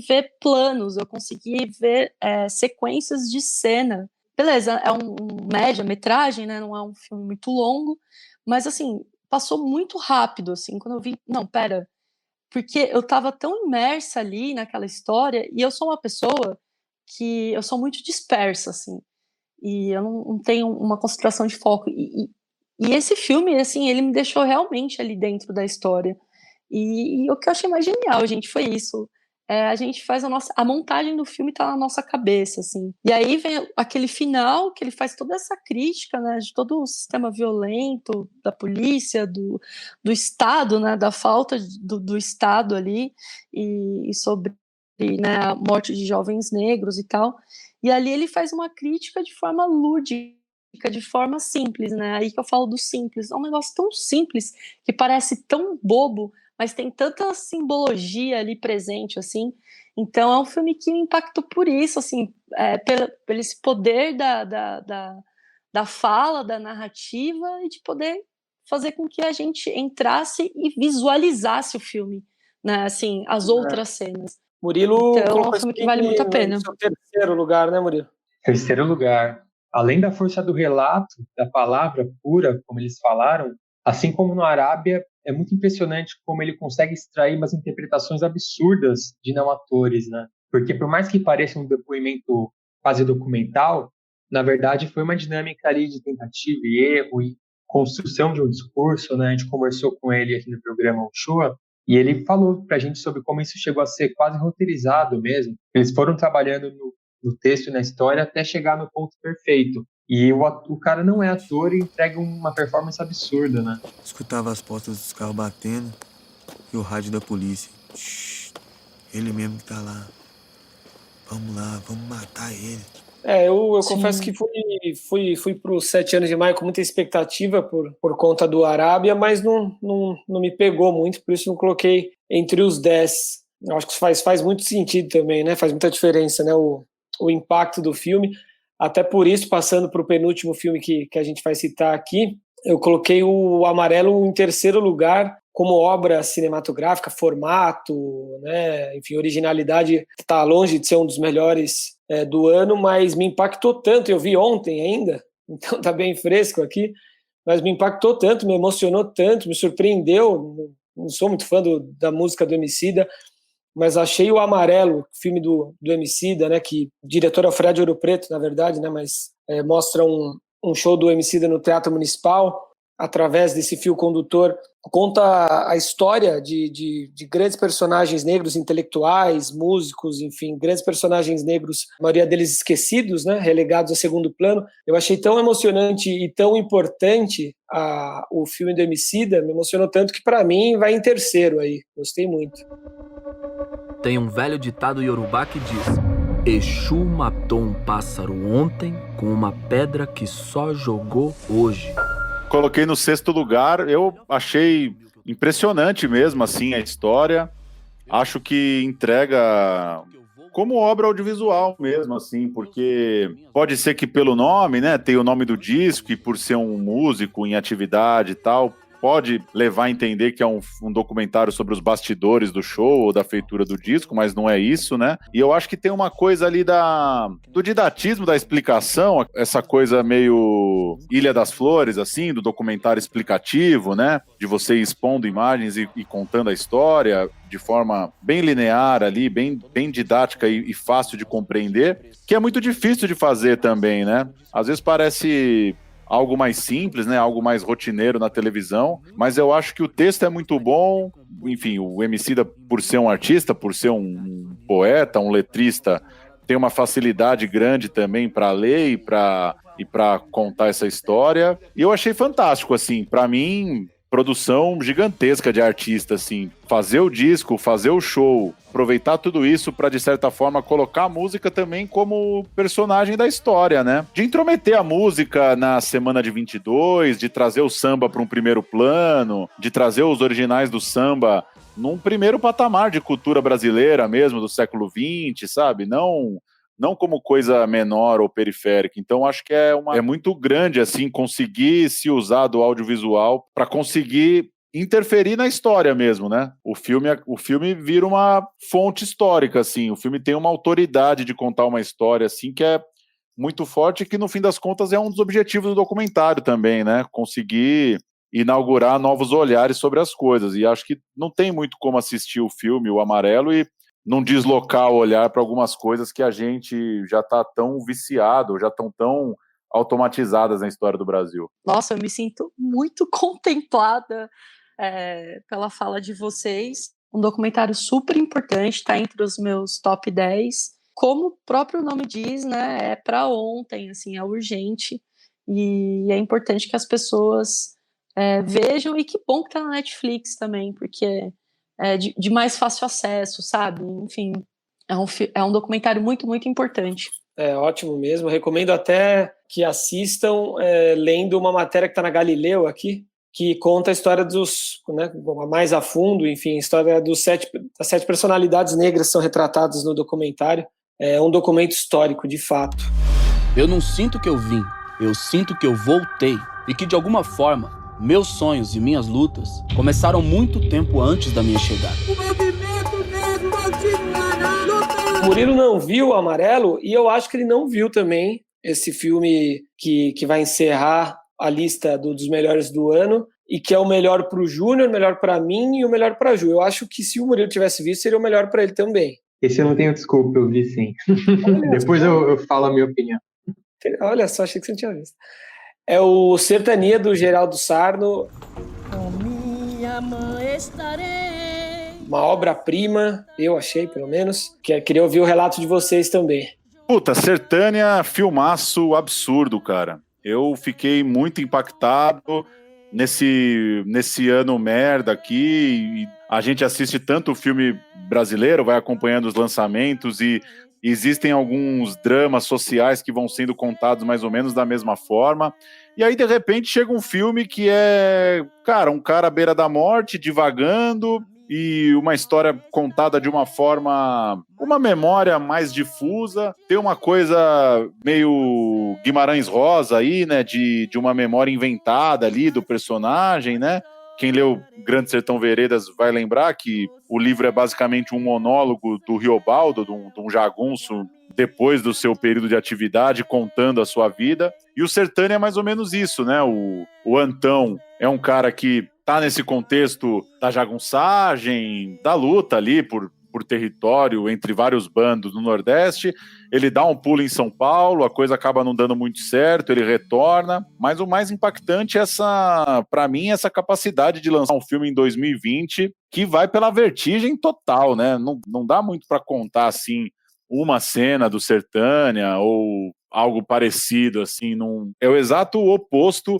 ver planos, eu consegui ver sequências de cena. Beleza, é um média-metragem, né? Não é um filme muito longo, mas, assim, passou muito rápido, assim, quando eu vi, não, pera, porque eu estava tão imersa ali naquela história, e eu sou uma pessoa que eu sou muito dispersa, assim, e eu não tenho uma concentração de foco, e esse filme, assim, ele me deixou realmente ali dentro da história. E o que eu achei mais genial, gente, foi isso. A gente faz a montagem do filme tá na nossa cabeça, assim. E aí vem aquele final, que ele faz toda essa crítica, né, de todo o sistema violento, da polícia, do Estado, né, da falta do Estado ali, e sobre, né, a morte de jovens negros e tal. E ali ele faz uma crítica de forma lúdica, de forma simples, né? Aí que eu falo do simples. É um negócio tão simples que parece tão bobo, mas tem tanta simbologia ali presente, assim. Então é um filme que me impactou por isso, assim, pelo esse poder da fala, da narrativa, e de poder fazer com que a gente entrasse e visualizasse o filme, né? Assim, as outras cenas. Murilo, então é um filme que vale muito a pena. Seu terceiro lugar, né, Murilo? Terceiro lugar. Além da força do relato, da palavra pura, como eles falaram, assim como no Arábia, é muito impressionante como ele consegue extrair umas interpretações absurdas de não atores, né? Porque por mais que pareça um depoimento quase documental, na verdade foi uma dinâmica ali de tentativa e erro e construção de um discurso, né? A gente conversou com ele aqui no programa Uchoa, e ele falou pra gente sobre como isso chegou a ser quase roteirizado mesmo. Eles foram trabalhando no texto e na história até chegar no ponto perfeito. E o cara não é ator e entrega uma performance absurda, né? Escutava as portas dos carros batendo e o rádio da polícia. Shhh, ele mesmo que tá lá. Vamos lá, vamos matar ele. Eu confesso que fui para os 7 anos de maio com muita expectativa por conta do Arábia, mas não me pegou muito, por isso não coloquei entre os 10. Eu acho que faz muito sentido também, né? Faz muita diferença, né? O impacto do filme. Até por isso, passando para o penúltimo filme que a gente vai citar aqui, eu coloquei o Amarelo em terceiro lugar como obra cinematográfica, formato, né? Enfim, originalidade está longe de ser um dos melhores do ano, mas me impactou tanto, eu vi ontem ainda, então está bem fresco aqui, mas me impactou tanto, me emocionou tanto, me surpreendeu. Não sou muito fã da música do Emicida, mas achei o Amarelo, filme do Emicida, né, que o diretor é o Fred Ouro Preto, na verdade, né, mas mostra um show do Emicida no Teatro Municipal, através desse fio condutor, conta a história de grandes personagens negros, intelectuais, músicos, enfim, grandes personagens negros, a maioria deles esquecidos, né, relegados a segundo plano. Eu achei tão emocionante e tão importante o filme do Emicida, me emocionou tanto que para mim vai em terceiro aí, gostei muito. Tem um velho ditado iorubá que diz: Exu matou um pássaro ontem com uma pedra que só jogou hoje. Coloquei no sexto lugar, eu achei impressionante mesmo, assim, a história. Acho que entrega como obra audiovisual mesmo, assim, porque pode ser que pelo nome, né, tem o nome do disco e por ser um músico em atividade e tal, pode levar a entender que é um documentário sobre os bastidores do show ou da feitura do disco, mas não é isso, né? E eu acho que tem uma coisa ali do didatismo, da explicação, essa coisa meio Ilha das Flores, assim, do documentário explicativo, né? De você ir expondo imagens e contando a história de forma bem linear ali, bem didática e fácil de compreender, que é muito difícil de fazer também, né? Às vezes parece algo mais simples, né? Algo mais rotineiro na televisão, mas eu acho que o texto é muito bom. Enfim, o Emicida, por ser um artista, por ser um poeta, um letrista, tem uma facilidade grande também para ler e para contar essa história. E eu achei fantástico, assim, para mim, produção gigantesca de artista, assim, fazer o disco, fazer o show, aproveitar tudo isso para, de certa forma, colocar a música também como personagem da história, né? De intrometer a música na semana de 22, de trazer o samba para um primeiro plano, de trazer os originais do samba num primeiro patamar de cultura brasileira mesmo, do século XX, sabe? Não como coisa menor ou periférica. Então, acho que é muito grande, assim, conseguir se usar do audiovisual para conseguir interferir na história mesmo, né? O filme vira uma fonte histórica, assim. O filme tem uma autoridade de contar uma história, assim, que é muito forte e que, no fim das contas, é um dos objetivos do documentário também, né? Conseguir inaugurar novos olhares sobre as coisas. E acho que não tem muito como assistir o filme, o Amarelo, e não deslocar o olhar para algumas coisas que a gente já está tão viciado, já estão tão automatizadas na história do Brasil. Nossa, eu me sinto muito contemplada pela fala de vocês. Um documentário super importante, está entre os meus top 10. Como o próprio nome diz, né, é para ontem, assim, é urgente. E é importante que as pessoas vejam, e que bom que está na Netflix também, porque de mais fácil acesso, sabe? Enfim, é um documentário muito, muito importante. É ótimo mesmo, recomendo até que assistam lendo uma matéria que está na Galileu aqui, que conta a história dos, né, mais a fundo, enfim, a história das 7 personalidades negras que são retratadas no documentário. É um documento histórico, de fato. Eu não sinto que eu vim, eu sinto que eu voltei. E que, de alguma forma, meus sonhos e minhas lutas começaram muito tempo antes da minha chegada. O movimento negro continuará lutando. Murilo não viu o Amarelo e eu acho que ele não viu também esse filme que vai encerrar a lista dos melhores do ano e que é o melhor para o Júnior, o melhor para mim e o melhor para a Ju. Eu acho que se o Murilo tivesse visto, seria o melhor para ele também. Esse eu não tenho desculpa, eu vi sim. Depois eu falo a minha opinião. Olha só, achei que você não tinha visto. É o Sertania, do Geraldo Sarno. Com minha mãe estarei. Uma obra-prima, eu achei, pelo menos. Queria ouvir o relato de vocês também. Puta, Sertânia, filmaço absurdo, cara. Eu fiquei muito impactado nesse ano merda aqui. A gente assiste tanto filme brasileiro, vai acompanhando os lançamentos e existem alguns dramas sociais que vão sendo contados mais ou menos da mesma forma. E aí, de repente, chega um filme que é, cara, um cara à beira da morte, divagando, e uma história contada de uma forma, uma memória mais difusa. Tem uma coisa meio Guimarães Rosa aí, né, de uma memória inventada ali do personagem, né? Quem leu Grande Sertão Veredas vai lembrar que o livro é basicamente um monólogo do Riobaldo, de um jagunço, depois do seu período de atividade, contando a sua vida. E o Sertânia é mais ou menos isso, né? O Antão é um cara que tá nesse contexto da jagunçagem, da luta ali por território entre vários bandos no Nordeste. Ele dá um pulo em São Paulo, a coisa acaba não dando muito certo, ele retorna, mas o mais impactante é para mim, essa capacidade de lançar um filme em 2020 que vai pela vertigem total, né? Não dá muito para contar, assim, uma cena do Sertânia ou algo parecido, assim, é o exato oposto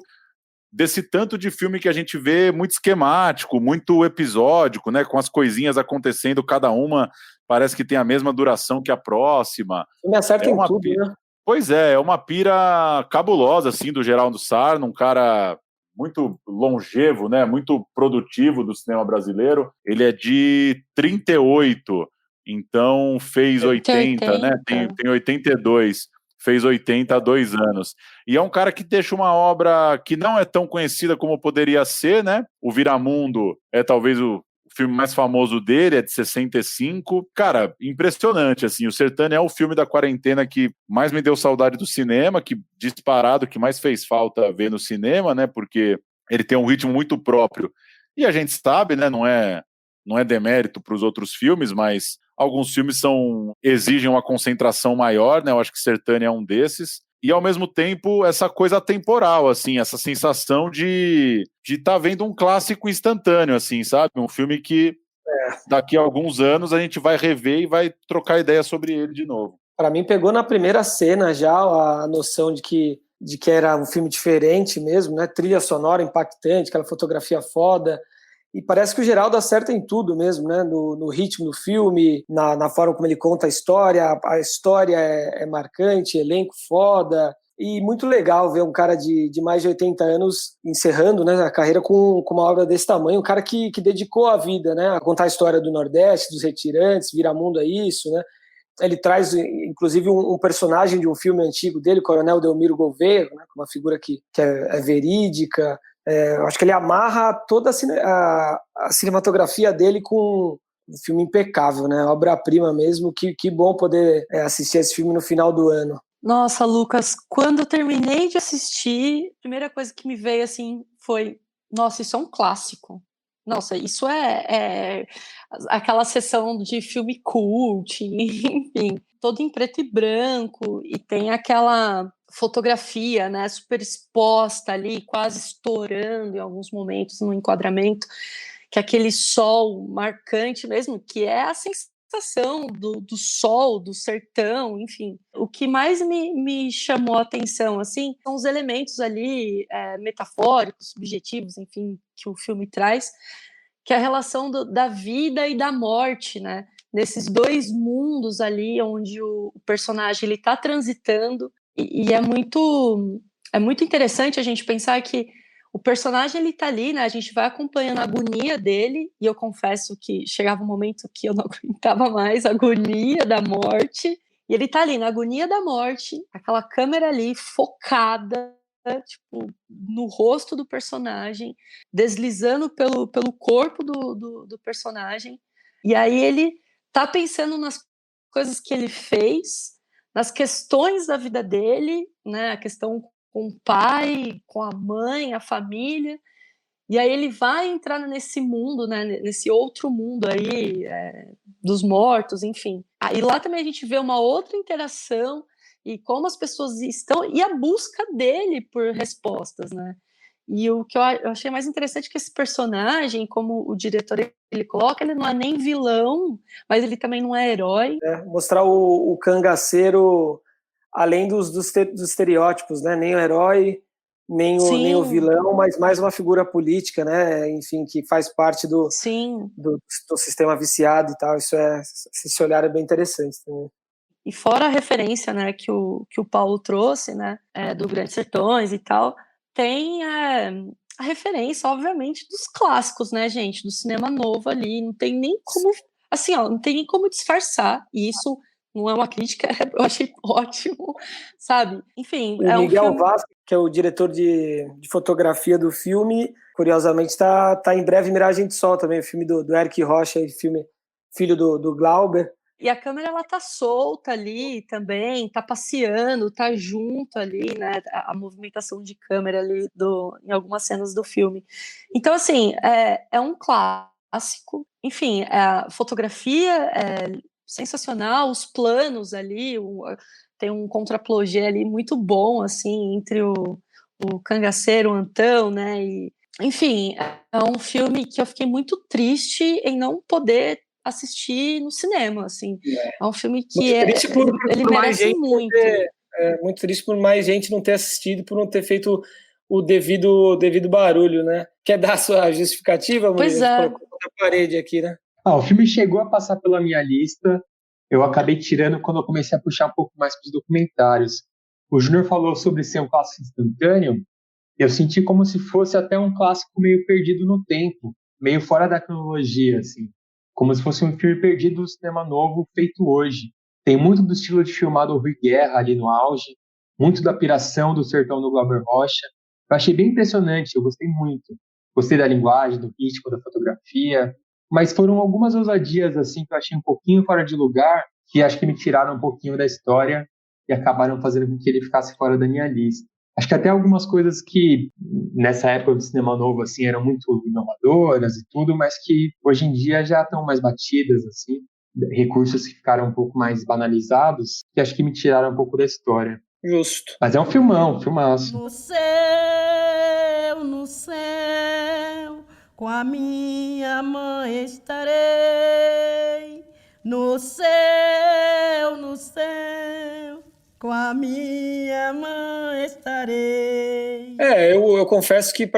desse tanto de filme que a gente vê muito esquemático, muito episódico, né, com as coisinhas acontecendo, cada uma parece que tem a mesma duração que a próxima. Me acerta em tudo, né? Pois é uma pira cabulosa, assim, do Geraldo Sarno, um cara muito longevo, né, muito produtivo do cinema brasileiro. Ele é de 38, então fez 80, né, tem 82. Fez 80 há 2 anos. E é um cara que deixa uma obra que não é tão conhecida como poderia ser, né? O Viramundo é talvez o filme mais famoso dele, é de 65. Cara, impressionante, assim. O Sertânia é o filme da quarentena que mais me deu saudade do cinema, que disparado, que mais fez falta ver no cinema, né? Porque ele tem um ritmo muito próprio. E a gente sabe, né? Não é demérito para os outros filmes, mas alguns filmes exigem uma concentração maior, né? Eu acho que Sertânia é um desses. E, ao mesmo tempo, essa coisa atemporal, assim, essa sensação de estar vendo um clássico instantâneo, assim, sabe? Um filme que daqui a alguns anos a gente vai rever e vai trocar ideia sobre ele de novo. Para mim, pegou na primeira cena já a noção de que era um filme diferente mesmo, né? Trilha sonora impactante, aquela fotografia foda. E parece que o Geraldo acerta em tudo mesmo, né? No ritmo do filme, na forma como ele conta a história é marcante, elenco foda, e muito legal ver um cara de mais de 80 anos encerrando, né, a carreira com uma obra desse tamanho, um cara que dedicou a vida, né, a contar a história do Nordeste, dos retirantes, Viramundo é isso, né? Ele traz, inclusive, um personagem de um filme antigo dele, Coronel Delmiro Gouveia, né, uma figura que é verídica. Eu acho que ele amarra toda a cinematografia dele com um filme impecável, né? Obra-prima mesmo. Que bom poder assistir esse filme no final do ano. Nossa, Lucas, quando eu terminei de assistir, a primeira coisa que me veio assim foi: nossa, isso é um clássico. Nossa, isso é aquela sessão de filme cult, enfim, todo em preto e branco, e tem aquela fotografia, né, super exposta ali, quase estourando em alguns momentos no enquadramento, que é aquele sol marcante mesmo, que é a sensação do sol, do sertão, enfim. O que mais me chamou a atenção, assim, são os elementos ali metafóricos, subjetivos, enfim, que o filme traz, que é a relação da vida e da morte, né, nesses dois mundos ali, onde o personagem ele está transitando. E é muito interessante a gente pensar que o personagem, ele tá ali, né? A gente vai acompanhando a agonia dele, e eu confesso que chegava um momento que eu não aguentava mais a agonia da morte. E ele tá ali, na agonia da morte, aquela câmera ali, focada, tipo, no rosto do personagem, deslizando pelo corpo do personagem. E aí ele tá pensando nas coisas que ele fez, nas questões da vida dele, né? A questão com o pai, com a mãe, a família, e aí ele vai entrar nesse mundo, né, nesse outro mundo aí, dos mortos, enfim. Aí lá também a gente vê uma outra interação, e como as pessoas estão, e a busca dele por respostas, né. E o que eu achei mais interessante é que esse personagem, como o diretor ele coloca, ele não é nem vilão, mas ele também não é herói. Mostrar o cangaceiro além dos estereótipos, né? Nem o herói, nem o vilão, mas mais uma figura política, né? Enfim, que faz parte do sistema viciado e tal. Esse olhar é bem interessante também. E fora a referência, né, que o Paulo trouxe, né, do Grandes Sertões e tal, tem a referência, obviamente, dos clássicos, né, gente, do cinema novo ali. Não tem nem como, assim, ó, não tem nem como disfarçar. E isso não é uma crítica, eu achei ótimo, sabe? Enfim, o Miguel Vasco, que é o diretor de fotografia do filme, curiosamente tá em breve Miragem de Sol também, o filme do Eric Rocha, filme filho do Glauber. E a câmera, ela tá solta ali também, tá passeando, tá junto ali, né? A movimentação de câmera ali em algumas cenas do filme. Então, assim, é um clássico. Enfim, a fotografia é sensacional, os planos ali, tem um contraplongé ali muito bom, assim, entre o cangaceiro, o Antão, né? E, enfim, é um filme que eu fiquei muito triste em não poder assistir no cinema, assim. É um filme que ele merece muito. Muito triste por mais gente não ter assistido, por não ter feito o devido barulho, né? Quer dar a sua justificativa, Pois Murilo? é. Colocou na parede aqui, né? O filme chegou a passar pela minha lista, eu acabei tirando quando eu comecei a puxar um pouco mais para os documentários. O Júnior falou sobre ser um clássico instantâneo, eu senti como se fosse até um clássico meio perdido no tempo, meio fora da cronologia, assim. Como se fosse um filme perdido do cinema novo feito hoje. Tem muito do estilo de filmar do Rui Guerra ali no auge, muito da piração do Sertão do Glauber Rocha. Eu achei bem impressionante, eu gostei muito. Gostei da linguagem, do ritmo, da fotografia, mas foram algumas ousadias assim que eu achei um pouquinho fora de lugar, que acho que me tiraram um pouquinho da história e acabaram fazendo com que ele ficasse fora da minha lista. Acho que até algumas coisas que nessa época do cinema novo assim eram muito inovadoras e tudo, mas que hoje em dia já estão mais batidas assim, recursos que ficaram um pouco mais banalizados, que acho que me tiraram um pouco da história. Justo. Mas é um filmão, filmaço. No céu, com a minha mãe estarei. No céu, com a minha mãe estarei. Eu confesso que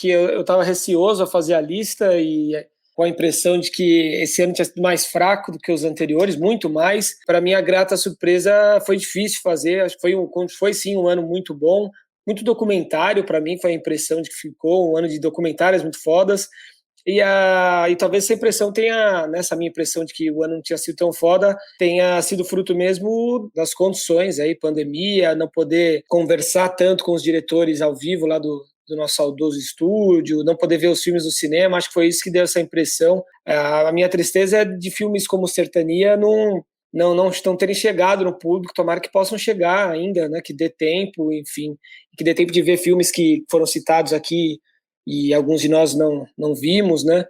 eu estava receoso a fazer a lista e com a impressão de que esse ano tinha sido mais fraco do que os anteriores, muito mais. Para minha grata surpresa, foi difícil fazer. Acho que foi sim um ano muito bom, muito documentário. Para mim foi a impressão de que ficou um ano de documentários muito fodas. E talvez essa impressão tenha, nessa minha impressão de que o ano não tinha sido tão foda, tenha sido fruto mesmo das condições aí, pandemia, não poder conversar tanto com os diretores ao vivo lá do nosso saudoso estúdio, não poder ver os filmes do cinema. Acho que foi isso que deu essa impressão. A minha tristeza é de filmes como Sertania não terem chegado no público. Tomara que possam chegar ainda, né? Que dê tempo, enfim, que dê tempo de ver filmes que foram citados aqui e alguns de nós não vimos, né?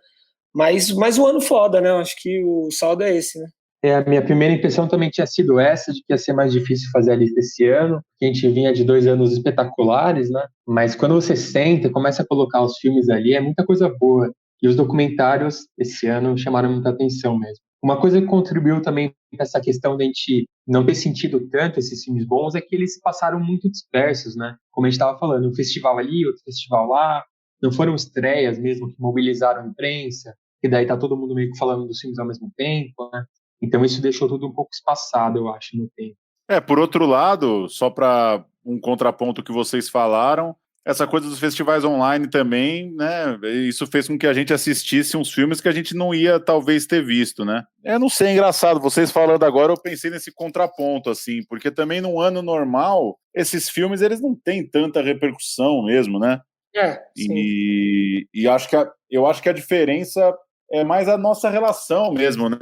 Mas um ano foda, né? Acho que o saldo é esse, né? A minha primeira impressão também tinha sido essa, de que ia ser mais difícil fazer a lista esse ano, porque a gente vinha de 2 anos espetaculares, né? Mas quando você senta e começa a colocar os filmes ali, é muita coisa boa. E os documentários, esse ano, chamaram muita atenção mesmo. Uma coisa que contribuiu também para essa questão de a gente não ter sentido tanto esses filmes bons é que eles passaram muito dispersos, né? Como a gente estava falando, um festival ali, outro festival lá, não foram estreias mesmo que mobilizaram a imprensa, e daí tá todo mundo meio que falando dos filmes ao mesmo tempo, né? Então isso deixou tudo um pouco espaçado, eu acho, no tempo. Por outro lado, só para um contraponto que vocês falaram, essa coisa dos festivais online também, né? Isso fez com que a gente assistisse uns filmes que a gente não ia talvez ter visto, né? Eu não sei, é engraçado, vocês falando agora, eu pensei nesse contraponto, assim, porque também num ano normal, esses filmes, eles não têm tanta repercussão mesmo, né? Sim. E eu acho que a diferença é mais a nossa relação mesmo, né?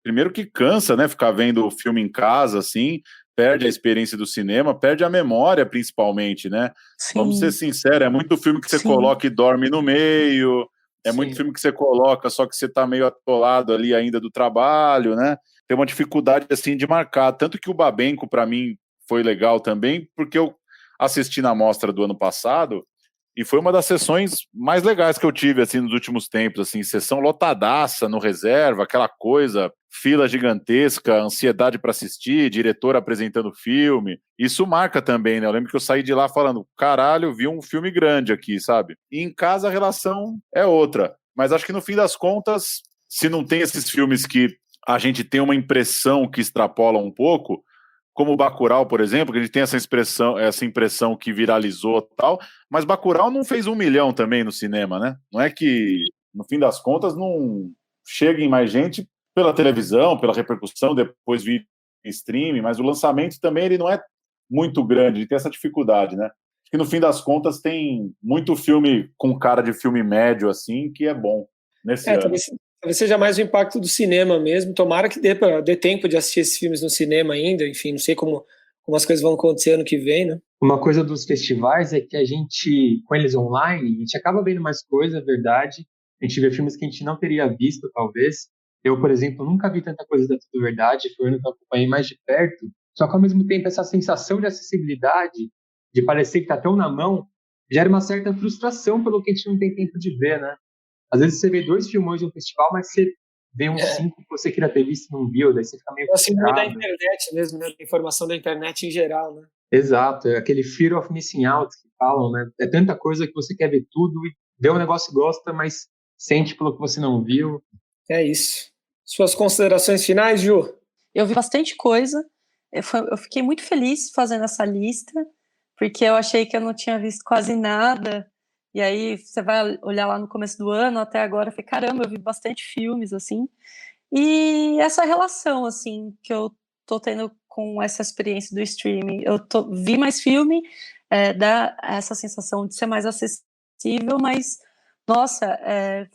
Primeiro que cansa, né? Ficar vendo o filme em casa, assim, perde a experiência do cinema, perde a memória, principalmente, né? Sim. Vamos ser sinceros, é muito filme que você coloca e dorme no meio, muito filme que você coloca, só que você tá meio atolado ali ainda do trabalho, né? Tem uma dificuldade, assim, de marcar. Tanto que o Babenco, para mim, foi legal também, porque eu assisti na mostra do ano passado, e foi uma das sessões mais legais que eu tive, assim, nos últimos tempos, assim, sessão lotadaça no reserva, aquela coisa, fila gigantesca, ansiedade para assistir, diretor apresentando filme. Isso marca também, né? Eu lembro que eu saí de lá falando, caralho, vi um filme grande aqui, sabe? E em casa a relação é outra. Mas acho que no fim das contas, se não tem esses filmes que a gente tem uma impressão que extrapola um pouco, como o Bacurau, por exemplo, que a gente tem essa impressão que viralizou e tal, mas Bacurau não fez 1 milhão também no cinema, né? Não é que, no fim das contas, não chegue mais gente pela televisão, pela repercussão, depois vir em streaming, mas o lançamento também ele não é muito grande, ele tem essa dificuldade, né? Acho que, no fim das contas, tem muito filme com cara de filme médio, assim, que é bom nesse ano. Talvez seja mais o impacto do cinema mesmo. Tomara que dê tempo de assistir esses filmes no cinema ainda. Enfim, não sei como as coisas vão acontecer ano que vem, né? Uma coisa dos festivais é que a gente, com eles online, a gente acaba vendo mais coisa, é verdade. A gente vê filmes que a gente não teria visto, talvez. Eu, por exemplo, nunca vi tanta coisa da Tudo Verdade. Foi o ano que eu acompanhei mais de perto. Só que, ao mesmo tempo, essa sensação de acessibilidade, de parecer que está tão na mão, gera uma certa frustração pelo que a gente não tem tempo de ver, né? Às vezes você vê 2 filmões em um festival, mas você vê uns 5 que você queria ter visto e não viu, daí você fica meio frustrado. Da internet mesmo, né? Da informação da internet em geral, né? Exato, é aquele fear of missing out que falam, né? É tanta coisa que você quer ver tudo e vê um negócio e gosta, mas sente pelo que você não viu. É isso. Suas considerações finais, Ju? Eu vi bastante coisa, eu fiquei muito feliz fazendo essa lista, porque eu achei que eu não tinha visto quase nada. E aí você vai olhar lá no começo do ano, até agora, eu falei, caramba, eu vi bastante filmes, assim. E essa relação, assim, que eu tô tendo com essa experiência do streaming. Vi mais filme, dá essa sensação de ser mais acessível, mas, nossa,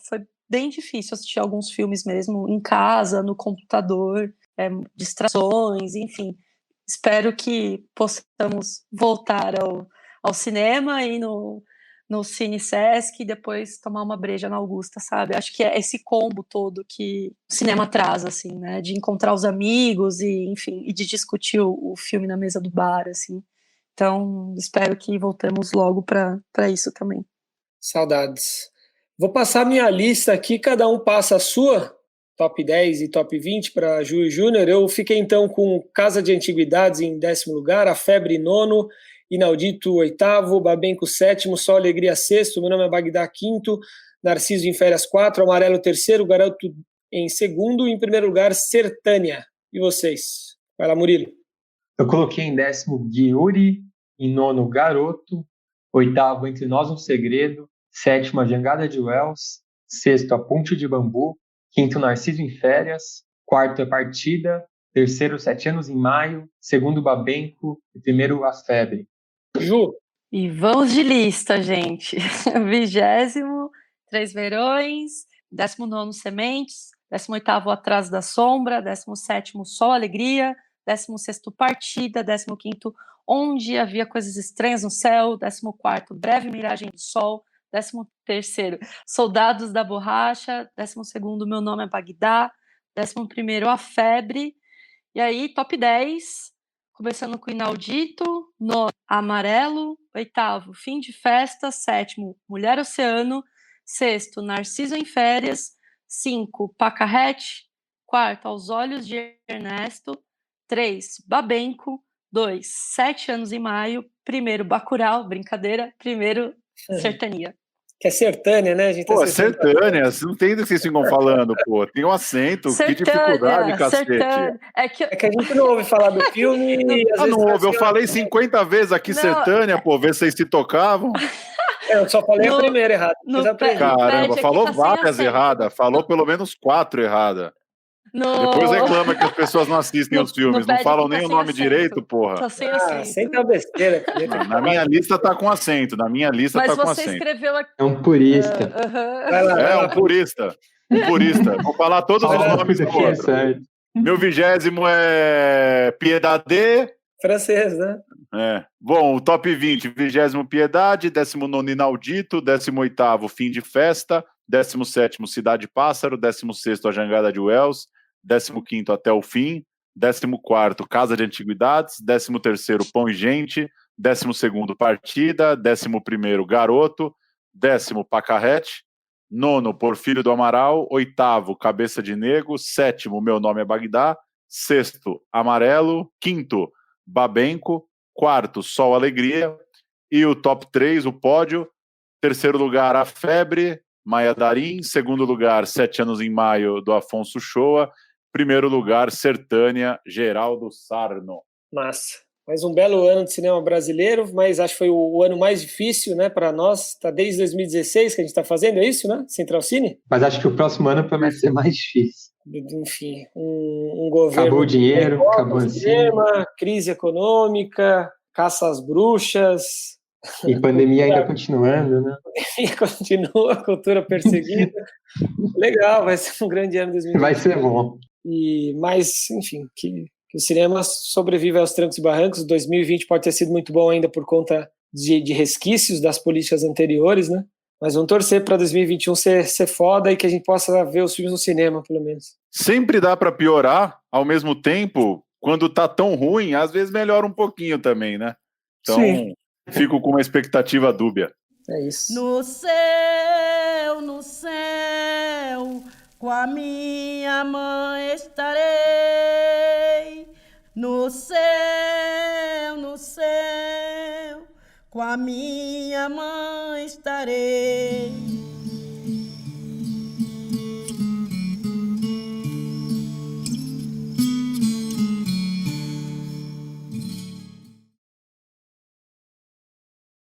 foi bem difícil assistir alguns filmes mesmo, em casa, no computador, distrações, enfim. Espero que possamos voltar ao cinema e no Cine Sesc e depois tomar uma breja na Augusta, sabe? Acho que é esse combo todo que o cinema traz, assim, né? De encontrar os amigos e, enfim, e de discutir o filme na mesa do bar, assim. Então, espero que voltemos logo para isso também. Saudades. Vou passar minha lista aqui, cada um passa a sua, top 10 e top 20 para Ju e Júnior. Eu fiquei, então, com Casa de Antiguidades em 10º lugar, A Febre em 9º, Inaudito 8º, Babenco 7º, Só Alegria 6º, Meu Nome é Bagdá 5º, Narciso em Férias 4º, Amarelo 3º, Garoto em 2º, e em 1º lugar Sertânia. E vocês? Vai lá, Murilo. Eu coloquei em 10º Ghiuri, em 9º Garoto, 8º Entre Nós um Segredo, 7º A Jangada de Wells, 6º A Ponte de Bambu, 5º Narciso em Férias, 4º A Partida, 3º 7 Anos em Maio, 2º Babenco e 1º A Febre. Ju. E vamos de lista, gente. 20º, Três Verões, 19º Sementes, 18º Atrás da Sombra, 17º Sol Alegria, 16º Partida, 15º Onde Havia Coisas Estranhas no Céu, 14º Breve Miragem do Sol, 13º Soldados da Borracha, 12º Meu Nome é Bagdá, 11º A Febre, e aí top 10, começando com Inaudito, 9º Amarelo, 8º Fim de Festa, 7º Mulher Oceano, 6º Narciso em Férias, 5º Pacarrete, 4º Aos Olhos de Ernesto, 3 Babenco, 2 7 Anos em Maio, 1º Bacurau, brincadeira, 1º Sertania. Que é Sertânia, né? A gente tá Pô, Sertânia, você não entende o que vocês ficam falando, pô. Tem um acento, que dificuldade, cacete. É que a gente não ouve falar do filme e às vezes não ouve, eu falei 50 vezes aqui Sertânia, pô, ver se vocês se tocavam. Eu só falei a primeira errada. Caramba, falou várias erradas, falou pelo menos 4 erradas. Depois reclama que as pessoas não assistem os filmes, não falam nem o nome direito, porra. Tá sem acento. Acento é besteira. Na minha lista tá com acento, Mas tá com você acento. escreveu aqui. É um purista. Um purista. Um purista. Vou falar todos os nomes do outro. Meu 20º é Piedade. Francês, né? Bom, o top 20, 20º Piedade, 19º Inaudito, 18º Fim de Festa, 17º Cidade Pássaro, 16º A Jangada de Wells, 15º Até o Fim, 14º Casa de Antiguidades, 13º Pão e Gente, 12º Partida, 11º Garoto, 10º Pacarrete, 9º Porfírio do Amaral, 8º Cabeça de Negro, 7º Meu Nome é Bagdá, 6º Amarelo, 5º Babenco, 4º Sol Alegria, e o top 3, o pódio, 3º lugar A Febre, Maia Darim, 2º lugar 7 Anos em Maio, do Afonso Shoa, 1º lugar Sertânia, Geraldo Sarno. Massa. Mais um belo ano de cinema brasileiro, mas acho que foi o ano mais difícil, né, para nós. Tá desde 2016 que a gente está fazendo, é isso, né? Central Cine? Mas acho que o próximo ano promete ser mais difícil. Enfim, um governo... Acabou o dinheiro, acabou o cinema, crise econômica, caça às bruxas... E pandemia ainda continuando, né? Continua, a cultura perseguida. Legal, vai ser um grande ano 2020. Vai ser bom. Mas, enfim, que o cinema sobrevive aos trancos e barrancos. 2020 pode ter sido muito bom ainda por conta de resquícios das políticas anteriores, né? Mas vamos torcer para 2021 ser foda e que a gente possa ver os filmes no cinema, pelo menos. Sempre dá para piorar, ao mesmo tempo, quando tá tão ruim, às vezes melhora um pouquinho também, né? Então, sim. Fico com uma expectativa dúbia. É isso. No céu, com a minha mãe estarei. No céu, com a minha mãe estarei.